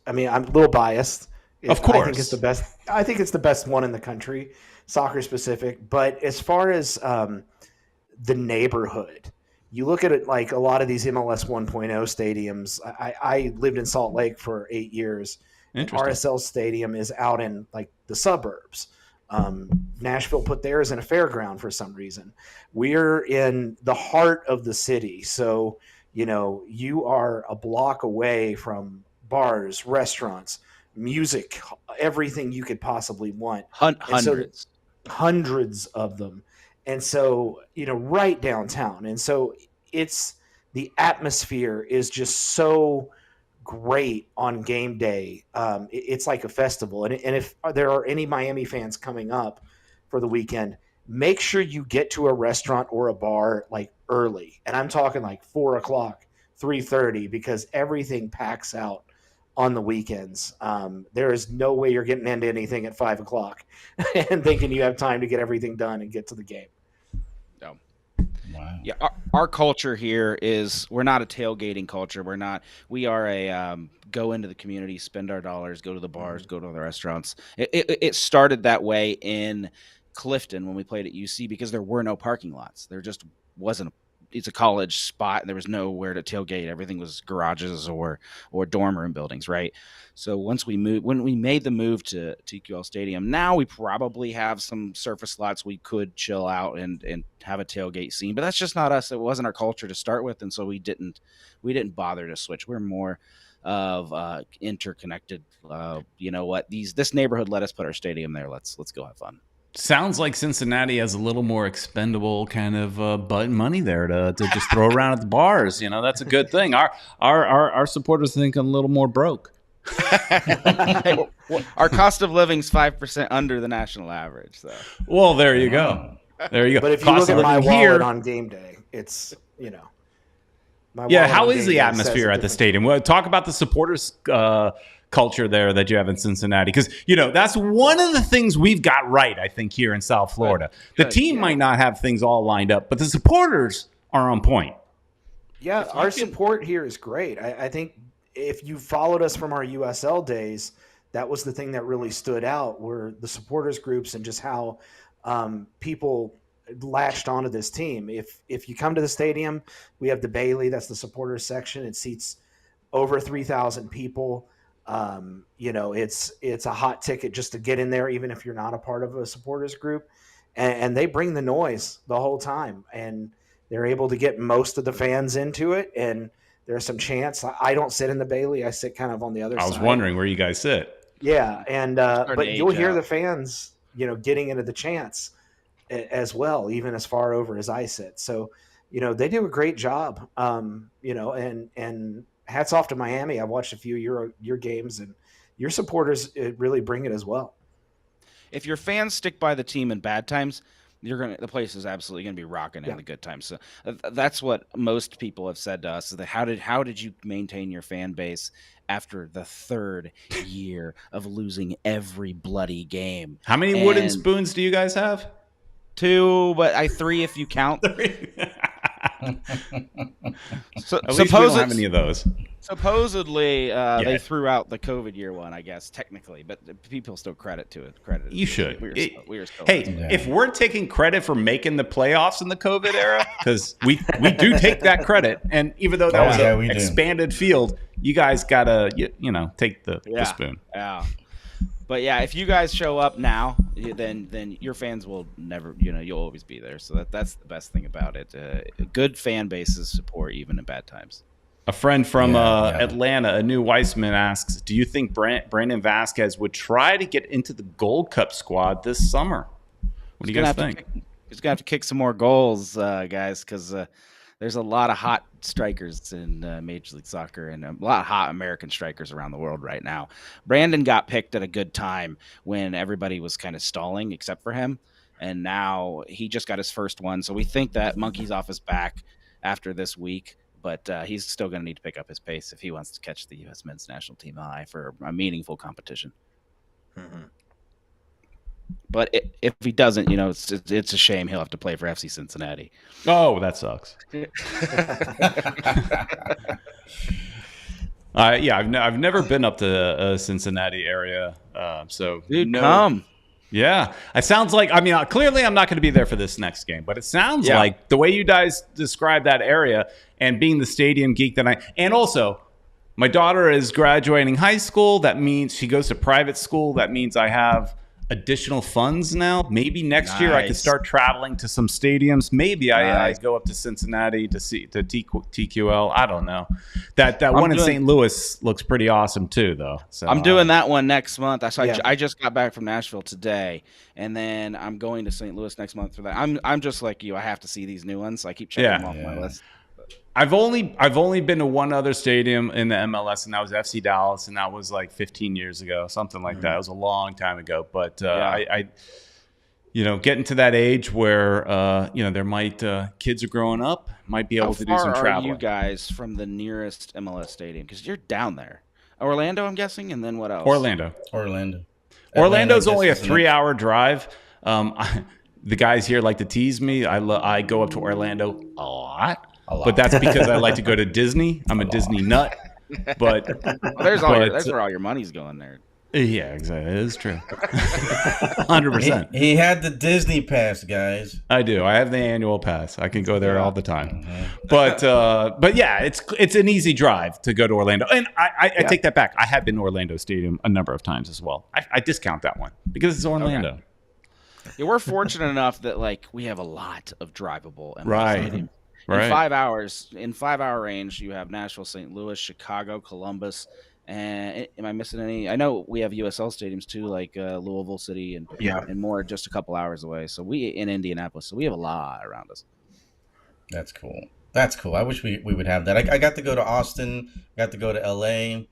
I'm a little biased. Of course. I think it's the best. I think it's the best one in the country, soccer specific. But as far as the neighborhood, you look at it like a lot of these MLS 1.0 stadiums. I lived in Salt Lake for 8 years. RSL Stadium is out in like the suburbs. Nashville put theirs in a fairground for some reason. We're in the heart of the city. So, you are a block away from bars, restaurants, music, everything you could possibly want. Hundreds. Hundreds of them. And so, right downtown. And so the atmosphere is just so great on game day. It's like a festival. And if there are any Miami fans coming up for the weekend, make sure you get to a restaurant or a bar like early. And I'm talking like 4 o'clock, 3:30, because everything packs out on the weekends. There is no way you're getting into anything at 5 o'clock and thinking you have time to get everything done and get to the game. No. Wow. Yeah, our culture here is, we're not a tailgating culture. We are a go into the community, spend our dollars, go to the bars, go to the restaurants. It started that way in Clifton when we played at UC because there were no parking lots. There just wasn't. It's a college spot, and there was nowhere to tailgate. Everything was garages or dorm room buildings, right? So when we made the move to TQL Stadium, now we probably have some surface lots we could chill out and have a tailgate scene. But that's just not us. It wasn't our culture to start with, and so we didn't bother to switch. We're more of interconnected. This neighborhood let us put our stadium there. Let's go have fun. Sounds like Cincinnati has a little more expendable kind of money there to just throw around at the bars. That's a good thing. Our supporters think I'm a little more broke. Our cost of living's 5% under the national average. So, well, there you go. There you go. But if you look at my wallet on game day, it's how is the atmosphere at the stadium? Well, talk about the supporters culture there that you have in Cincinnati, because that's one of the things we've got right, I think, here in South Florida. The team might not have things all lined up, but the supporters are on point. Yeah, our support here is great. I think if you followed us from our USL days, that was the thing that really stood out, were the supporters groups and just how people latched onto this team. If you come to the stadium, we have the Bailey, that's the supporters section. It seats over 3,000 people. It's a hot ticket just to get in there, even if you're not a part of a supporters group, and they bring the noise the whole time, and they're able to get most of the fans into it. And there's some chants. I don't sit in the Bailey. I sit kind of on the other side. I was wondering where you guys sit. Yeah. And, but you'll hear the fans, getting into the chants as well, even as far over as I sit. So, they do a great job, and hats off to Miami. I've watched a few your games, and your supporters really bring it as well. If your fans stick by the team in bad times, the place is absolutely going to be rocking in the good times. So that's what most people have said to us. Is that how did you maintain your fan base after the third year of losing every bloody game? How many wooden spoons do you guys have? 2, but 3 if you count. So at least we don't have any of those. Supposedly, they threw out the COVID year one, I guess, technically, but people still credit it. You should. We were still if we're taking credit for making the playoffs in the COVID era, because we do take that credit, and even though that was an expanded field, you guys gotta take the spoon. Yeah. But yeah, if you guys show up now, then your fans will never, you'll always be there. So that's the best thing about it. Good fan bases support even in bad times. A friend from Atlanta, a new Weissman, asks, do you think Brandon Vasquez would try to get into the Gold Cup squad this summer? What do you guys think? He's going to have to kick some more goals, guys, because there's a lot of hot strikers in Major League Soccer and a lot of hot American strikers around the world right now. Brandon got picked at a good time when everybody was kind of stalling except for him, and now he just got his first one. So we think that monkey's off his back after this week. But he's still going to need to pick up his pace if he wants to catch the U.S. men's national team eye for a meaningful competition. Mm-hmm. But if he doesn't, it's a shame he'll have to play for FC Cincinnati. Oh, that sucks. I've never been up to Cincinnati area, so dude, come. Yeah, it sounds like, clearly I'm not going to be there for this next game, but it sounds like the way you guys describe that area and being the stadium geek and also my daughter is graduating high school. That means she goes to private school. That means I have additional funds now. Maybe next year I could start traveling to some stadiums. Maybe I go up to Cincinnati to see the TQL. I don't know. That one in St. Louis looks pretty awesome too, though. So I'm doing that one next month. I just got back from Nashville today, and then I'm going to St. Louis next month for that. I'm just like you. I have to see these new ones. I keep checking them off my list. I've only been to one other stadium in the MLS, and that was FC Dallas, and that was like 15 years ago, something like that. It was a long time ago, but I getting to that age where there might kids are growing up, might be able to do some traveling. How far are you guys from the nearest MLS stadium? Because you're down there, Orlando, I'm guessing, and then what else? Orlando's only a 3-hour drive. The guys here like to tease me. I go up to Orlando a lot. But that's because I like to go to Disney. I'm a Disney nut. But that's where all your money's going there. Yeah, exactly. It is true. 100%. He had the Disney pass, guys. I do. I have the annual pass. I can go there all the time. But yeah, it's an easy drive to go to Orlando. And I take that back. I have been to Orlando Stadium a number of times as well. I discount that one because it's Orlando. Okay. Yeah, we're fortunate enough that we have a lot of drivable MLS stadiums. In 5 hours, in 5-hour range, you have Nashville, St. Louis, Chicago, Columbus, and am I missing any? I know we have USL stadiums too, like Louisville City and more, just a couple hours away. So we in Indianapolis, so we have a lot around us. That's cool. I wish we would have that. I got to go to Austin, got to go to LA.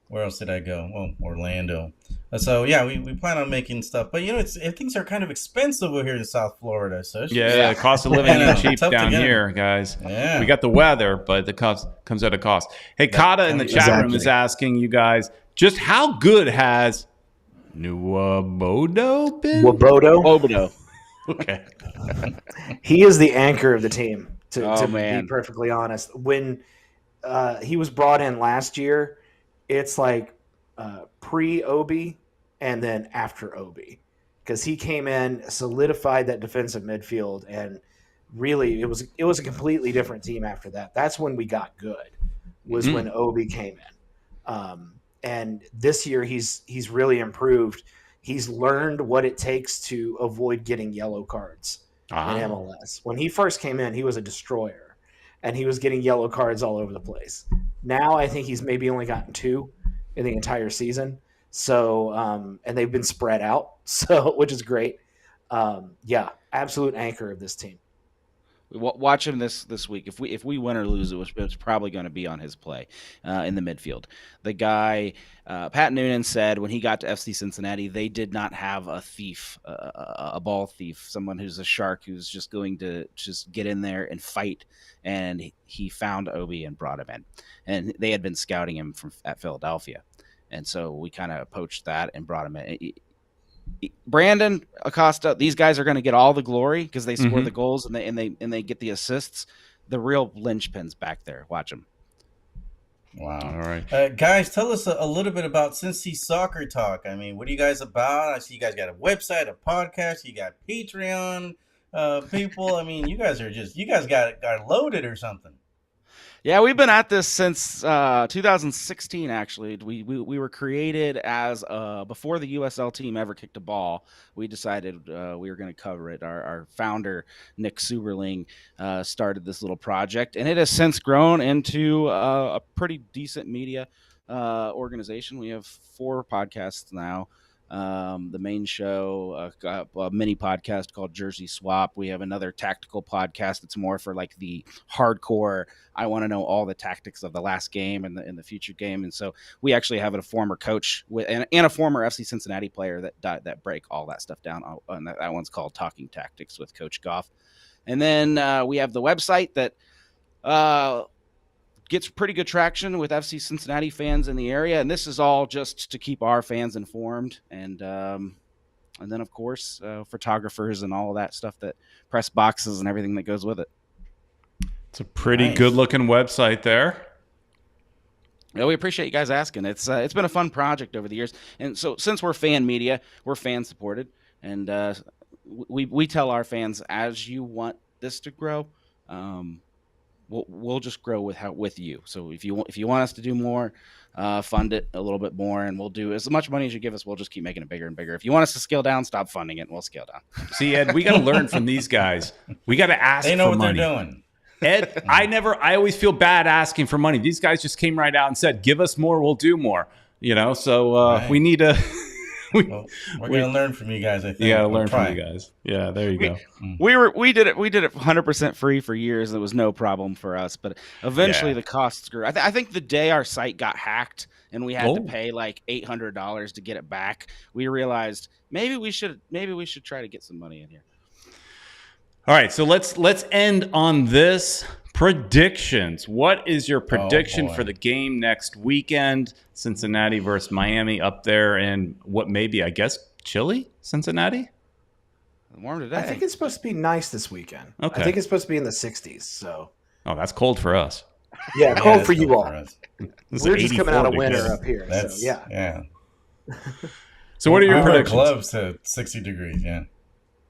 Where else did I go? Well, Orlando. So yeah, we plan on making stuff, but things are kind of expensive over here in South Florida. So the cost of living ain't cheap down here, guys. Yeah. We got the weather, but the cost comes at a cost. Hey, Kata in the chat room is asking you guys just how good has Nwobodo been? Nwobodo. Okay. He is the anchor of the team. To be perfectly honest, when he was brought in last year, it's like pre-Obi and then after Obi, because he came in, solidified that defensive midfield, and really it was a completely different team after that. That's when we got good, was when Obi came in. And this year he's really improved. He's learned what it takes to avoid getting yellow cards in MLS. When he first came in, he was a destroyer, and he was getting yellow cards all over the place. Now I think he's maybe only gotten 2 in the entire season. So, and they've been spread out, which is great. Absolute anchor of this team. Watch him this week. If we win or lose, it's probably going to be on his play in the midfield. The guy, Pat Noonan, said when he got to FC Cincinnati, they did not have a thief, a ball thief, someone who's a shark who's just going to just get in there and fight. And he found Obi and brought him in. And they had been scouting him at Philadelphia. And so we kind of poached that and brought him in. Brandon, Acosta, these guys are going to get all the glory because they score the goals and they get the assists. The real linchpins back there. Watch them. Wow. All right. Guys, tell us a little bit about Cincy Soccer Talk. I mean, what are you guys about? I see you guys got a website, a podcast, you got Patreon people. I mean, you guys got loaded or something. Yeah, we've been at this since 2016. Actually, we were created as before the USL team ever kicked a ball. We decided we were going to cover it. Our founder Nick Suberling started this little project, and it has since grown into a pretty decent media organization. We have 4 podcasts now. The main show, a mini podcast called Jersey Swap. We have another tactical podcast that's more for like the hardcore. I want to know all the tactics of the last game and the future game. And so we actually have a former coach and a former FC Cincinnati player that break all that stuff down. And that one's called Talking Tactics with Coach Goff. And then we have the website that gets pretty good traction with FC Cincinnati fans in the area, and this is all just to keep our fans informed, and then of course photographers and all of that stuff, that press boxes and everything that goes with it. It's a pretty good looking website there. Yeah, we appreciate you guys asking. It's been a fun project over the years, and so since we're fan media, we're fan supported, and we tell our fans, as you want this to grow, we'll just grow with you. So if you want us to do more, fund it a little bit more, and we'll do as much money as you give us. We'll just keep making it bigger and bigger. If you want us to scale down, stop funding it, and we'll scale down. See, Ed, we got to learn from these guys. We got to ask. They know for what money. they're doing. Ed, I always feel bad asking for money. These guys just came right out and said, "Give us more, we'll do more." You know, so Right. we need to. Well, we're going to learn from you guys, I think. You got to We'll learn try. from you guys. Yeah, there you go. We did it 100% free for years, and it was no problem for us. But eventually, the costs grew. I think the day our site got hacked and we had to pay like $800 to get it back, we realized maybe we should try to get some money in here. All right, so let's end on this. Predictions. What is your prediction for the game next weekend? Cincinnati versus Miami up there in what maybe, I guess, chilly Cincinnati? Warm today. I think it's supposed to be nice this weekend. Okay. I think it's supposed to be in the 60s. So Oh, that's cold for us. yeah, cold it's for you cold all. for us. This We're is just coming out of 84 winter degrees. up here. That's, So yeah. yeah. So what are your I wear predictions? gloves to 60 degrees, yeah.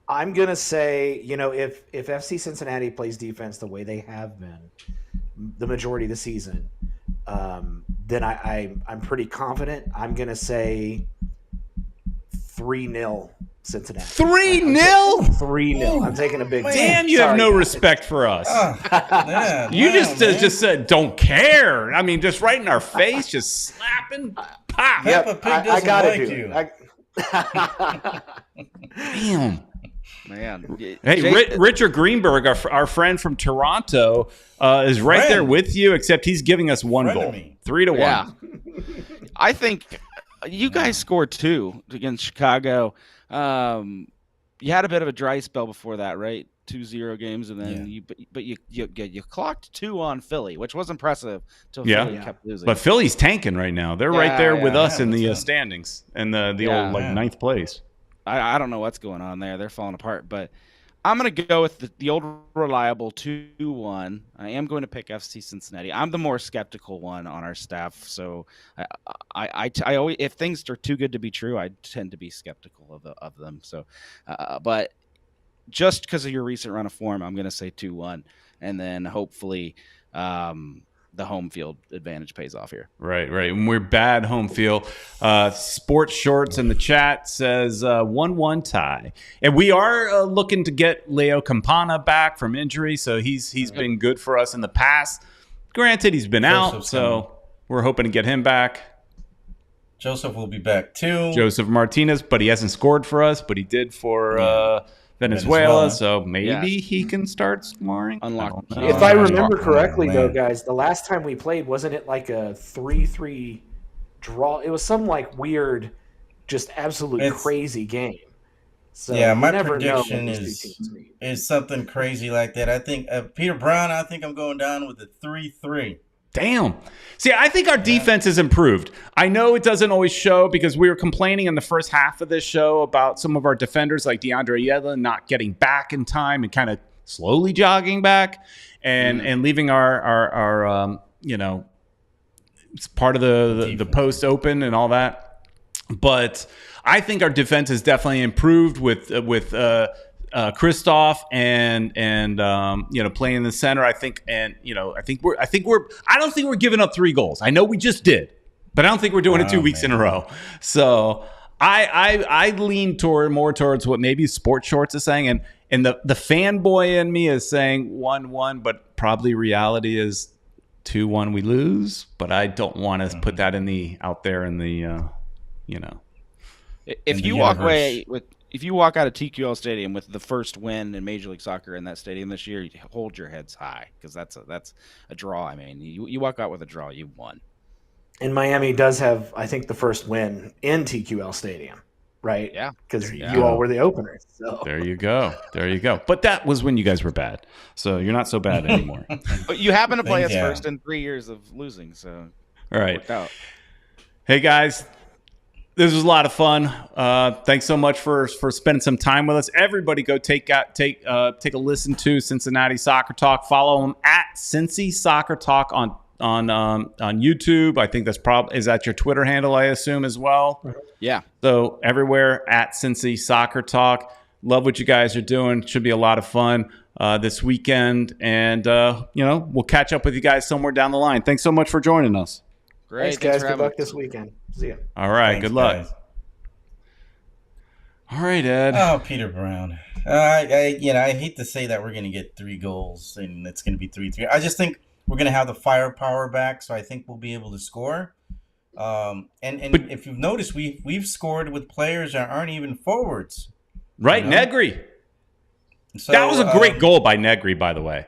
I'm gonna say, if FC Cincinnati plays defense the way they have been the majority of the season, then I'm pretty confident. I'm gonna say 3-0 Cincinnati. 3-0? 3-0. I'm taking a big. Damn, you have no respect for us. You just said don't care. I mean, just right in our face, just slapping. Pop. Yep, Peppa Pig I doesn't gotta like do you. it. Damn. Man. Hey, Richard Greenberg, our friend from Toronto, is right Friend. there with you, except he's giving us one Friend goal. of me. 3-1. Yeah. I think you guys scored 2 against Chicago. You had a bit of a dry spell before that, right? 2-0 games, and then you clocked 2 on Philly, which was impressive until Philly kept losing. But Philly's tanking right now. They're right there with us in the that's it. standings and the old ninth place. I don't know what's going on there. They're falling apart, but I'm going to go with the old reliable 2-1. I am going to pick FC Cincinnati. I'm the more skeptical one on our staff, so I always, if things are too good to be true, I tend to be skeptical of them. So, but just because of your recent run of form, I'm going to say 2-1, and then hopefully the home field advantage pays off here. Right. And we're bad home field. Sports Shorts in the chat says 1-1 tie. And we are looking to get Leo Campana back from injury, so he's been good for us in the past. Granted, he's been out, so we're hoping to get him back. Joseph will be back too. Joseph Martinez, but he hasn't scored for us, but he did for Venezuela, so maybe he can start scoring. Unlock. If I remember correctly, though, guys, the last time we played, wasn't it like a 3-3 draw? It was some like weird, just absolute crazy game. So yeah, my never prediction is something crazy like that. I think Peter Brown. I think I'm going down with a 3-3. Damn. See, I think our defense has improved. I know it doesn't always show because we were complaining in the first half of this show about some of our defenders like DeAndre Yedlin not getting back in time and kind of slowly jogging back and leaving our it's part of the post open and all that. But I think our defense has definitely improved with Kristoff and playing in the center. I think we're I don't think we're giving up 3 goals. I know we just did, but I don't think we're doing it 2 weeks in a row. So I lean more towards what maybe Sports Shorts is saying, and the fanboy in me is saying 1-1, but probably reality is 2-1 we lose. But I don't want to put that out there in the If you walk away if you walk out of TQL Stadium with the first win in Major League Soccer in that stadium this year, you hold your heads high, because that's a draw. I mean, you walk out with a draw, you won. And Miami does have, I think, the first win in TQL Stadium, right? Yeah. Because you all were the openers. So. There you go. But that was when you guys were bad. So you're not so bad anymore. But you happen to play us first in 3 years of losing, so all right. Worked out. Hey, guys. This was a lot of fun. Thanks so much for spending some time with us. Everybody, go take a listen to Cincinnati Soccer Talk. Follow them at Cincy Soccer Talk on YouTube. I think is that your Twitter handle, I assume, as well. Yeah. So everywhere at Cincy Soccer Talk. Love what you guys are doing. Should be a lot of fun this weekend, and we'll catch up with you guys somewhere down the line. Thanks so much for joining us. Great. Thanks, guys. Good luck this weekend. See ya. All right. Thanks, good luck. guys. All right, Ed. Oh, Peter Brown. I hate to say that we're going to get 3 goals and it's going to be 3-3. I just think we're going to have the firepower back, so I think we'll be able to score. But if you've noticed, we've scored with players that aren't even forwards. Right, Negri. So, that was a great goal by Negri, by the way.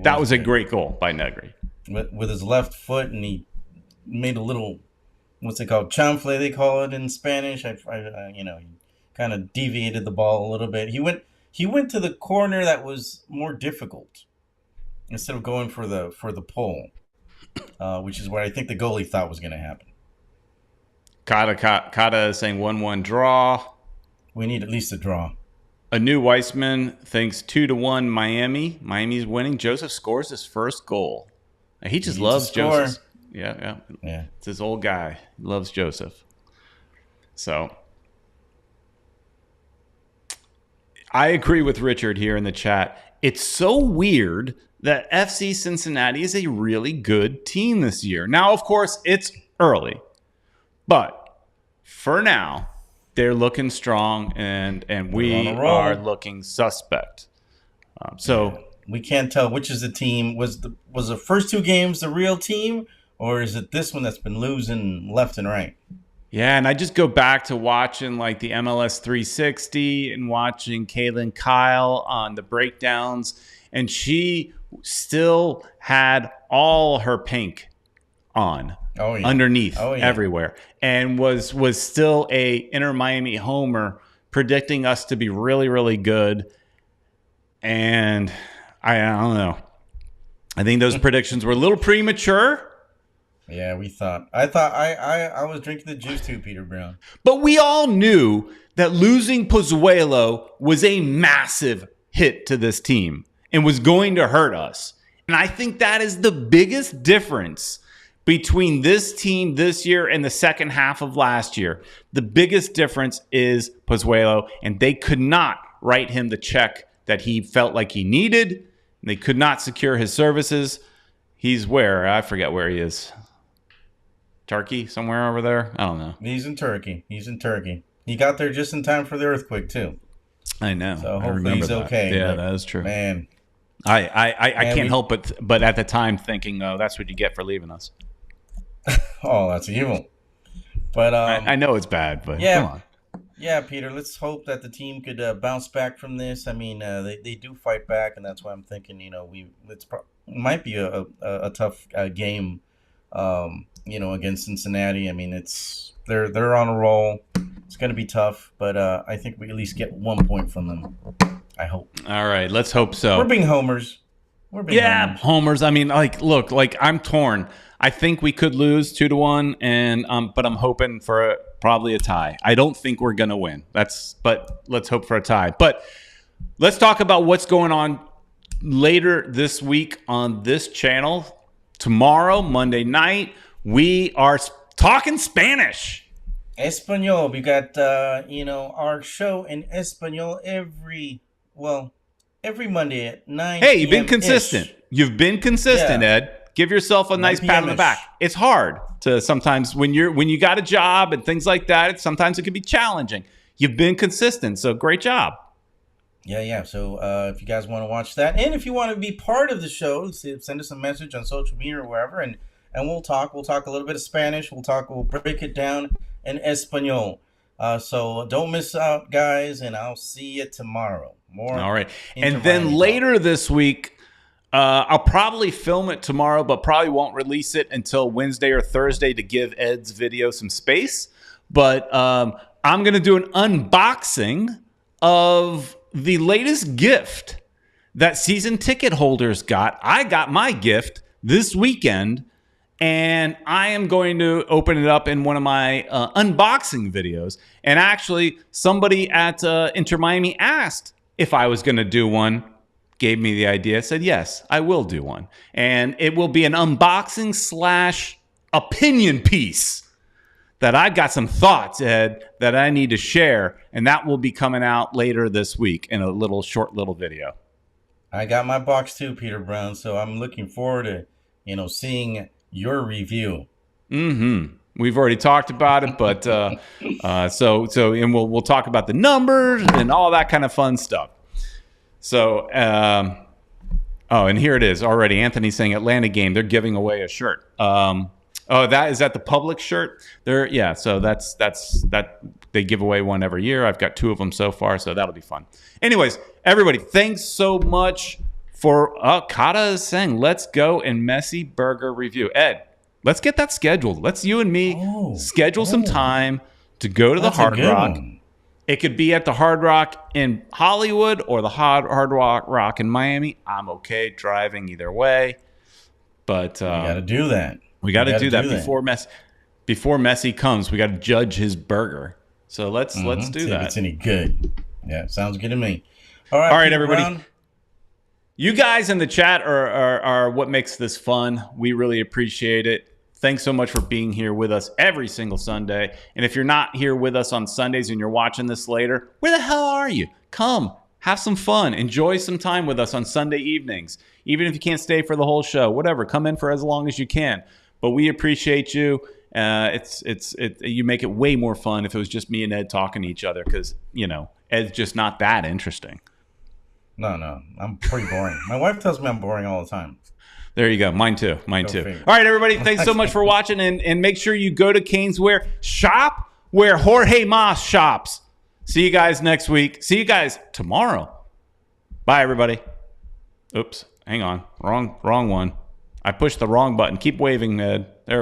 That was a great. great goal by Negri. With his left foot, and he made a little, what's it called? Chanfle, they call it in Spanish. He kind of deviated the ball a little bit. He went to the corner that was more difficult instead of going for the pole, which is what I think the goalie thought was going to happen. Kata is saying 1-1 draw. We need at least a draw. A new Weissman thinks 2-1 Miami. Miami's winning. Joseph scores his first goal. He just loves Joseph. Yeah. It's his old guy. He loves Joseph. So I agree with Richard here in the chat. It's so weird that FC Cincinnati is a really good team this year. Now, of course, it's early. But for now, they're looking strong, and we are looking suspect. We can't tell which is the team. Was the first 2 games the real team, or is it this one that's been losing left and right? Yeah, and I just go back to watching like the MLS 360 and watching Kaylin Kyle on the breakdowns, and she still had all her pink on underneath everywhere, and was still a Inter Miami homer, predicting us to be really, really good. And I don't know. I think those predictions were a little premature. Yeah, I was drinking the juice too, Peter Brown. But we all knew that losing Pozuelo was a massive hit to this team and was going to hurt us. And I think that is the biggest difference between this team this year and the second half of last year. The biggest difference is Pozuelo, and they could not write him the check that he felt like he needed. They could not secure his services. He's where? I forget where he is. Turkey? Somewhere over there? I don't know. He's in Turkey. He got there just in time for the earthquake, too. I know. So hopefully he's okay. Yeah, that is true. Man. I can't help but at the time thinking, that's what you get for leaving us. Oh, that's evil. But I know it's bad, but yeah, come on. Yeah, Peter, let's hope that the team could bounce back from this. I mean, they do fight back, and that's why I'm thinking, it might be a tough game, against Cincinnati. I mean, they're on a roll. It's going to be tough, but I think we at least get 1 point from them. I hope. All right, let's hope so. We're being homers. Homers. I mean, look, I'm torn. I think we could lose 2-1, and but I'm hoping for probably a tie. I don't think we're gonna win. But let's hope for a tie. But let's talk about what's going on later this week on this channel. Tomorrow, Monday night, we are talking Spanish. Espanol. We got our show in Espanol every Monday at 9. Hey, you've been consistent. You've been consistent, Ed. Give yourself a nice pat on the back. It's hard to sometimes when you got a job and things like that. Sometimes it can be challenging. You've been consistent, so great job. Yeah. So if you guys want to watch that, and if you want to be part of the show, send us a message on social media or wherever, and we'll talk. We'll talk a little bit of Spanish. We'll break it down in Espanol. So don't miss out, guys, and I'll see you tomorrow. All right, and then later this week. I'll probably film it tomorrow, but probably won't release it until Wednesday or Thursday to give Ed's video some space. But I'm going to do an unboxing of the latest gift that season ticket holders got. I got my gift this weekend, and I am going to open it up in one of my unboxing videos. And actually, somebody at Inter Miami asked if I was going to do one. Gave me the idea, said, yes, I will do one. And it will be an unboxing / opinion piece that I've got some thoughts, Ed, that I need to share. And that will be coming out later this week in a short little video. I got my box too, Peter Brown. So I'm looking forward to, seeing your review. We've already talked about it, but and we'll talk about the numbers and all that kind of fun stuff. So, and here it is already. Anthony's saying Atlanta game, they're giving away a shirt. Is that the public shirt? So that's they give away one every year. I've got 2 of them so far, so that'll be fun. Anyways, everybody, thanks so much for Kata is saying, let's go and Messy Burger review. Ed, let's get that scheduled. Let's you and me schedule some time to go to the Hard Rock. It could be at the Hard Rock in Hollywood or the Hard Rock in Miami. I'm okay driving either way, but we got to do that. We got to do that before Messi comes. We got to judge his burger. So let's do that. If it's any good. Yeah, sounds good to me. All right, everybody. Brown. You guys in the chat are what makes this fun. We really appreciate it. Thanks so much for being here with us every single Sunday. And if you're not here with us on Sundays and you're watching this later, where the hell are you? Come, have some fun. Enjoy some time with us on Sunday evenings. Even if you can't stay for the whole show, whatever, come in for as long as you can. But we appreciate you. You make it way more fun if it was just me and Ed talking to each other because, Ed's just not that interesting. No, I'm pretty boring. My wife tells me I'm boring all the time. There you go. Mine too. All right, everybody. Thanks so much for watching. And make sure you go to Caneswear. Shop where Jorge Mas shops. See you guys next week. See you guys tomorrow. Bye, everybody. Oops. Hang on. Wrong one. I pushed the wrong button. Keep waving, Ned. There we go.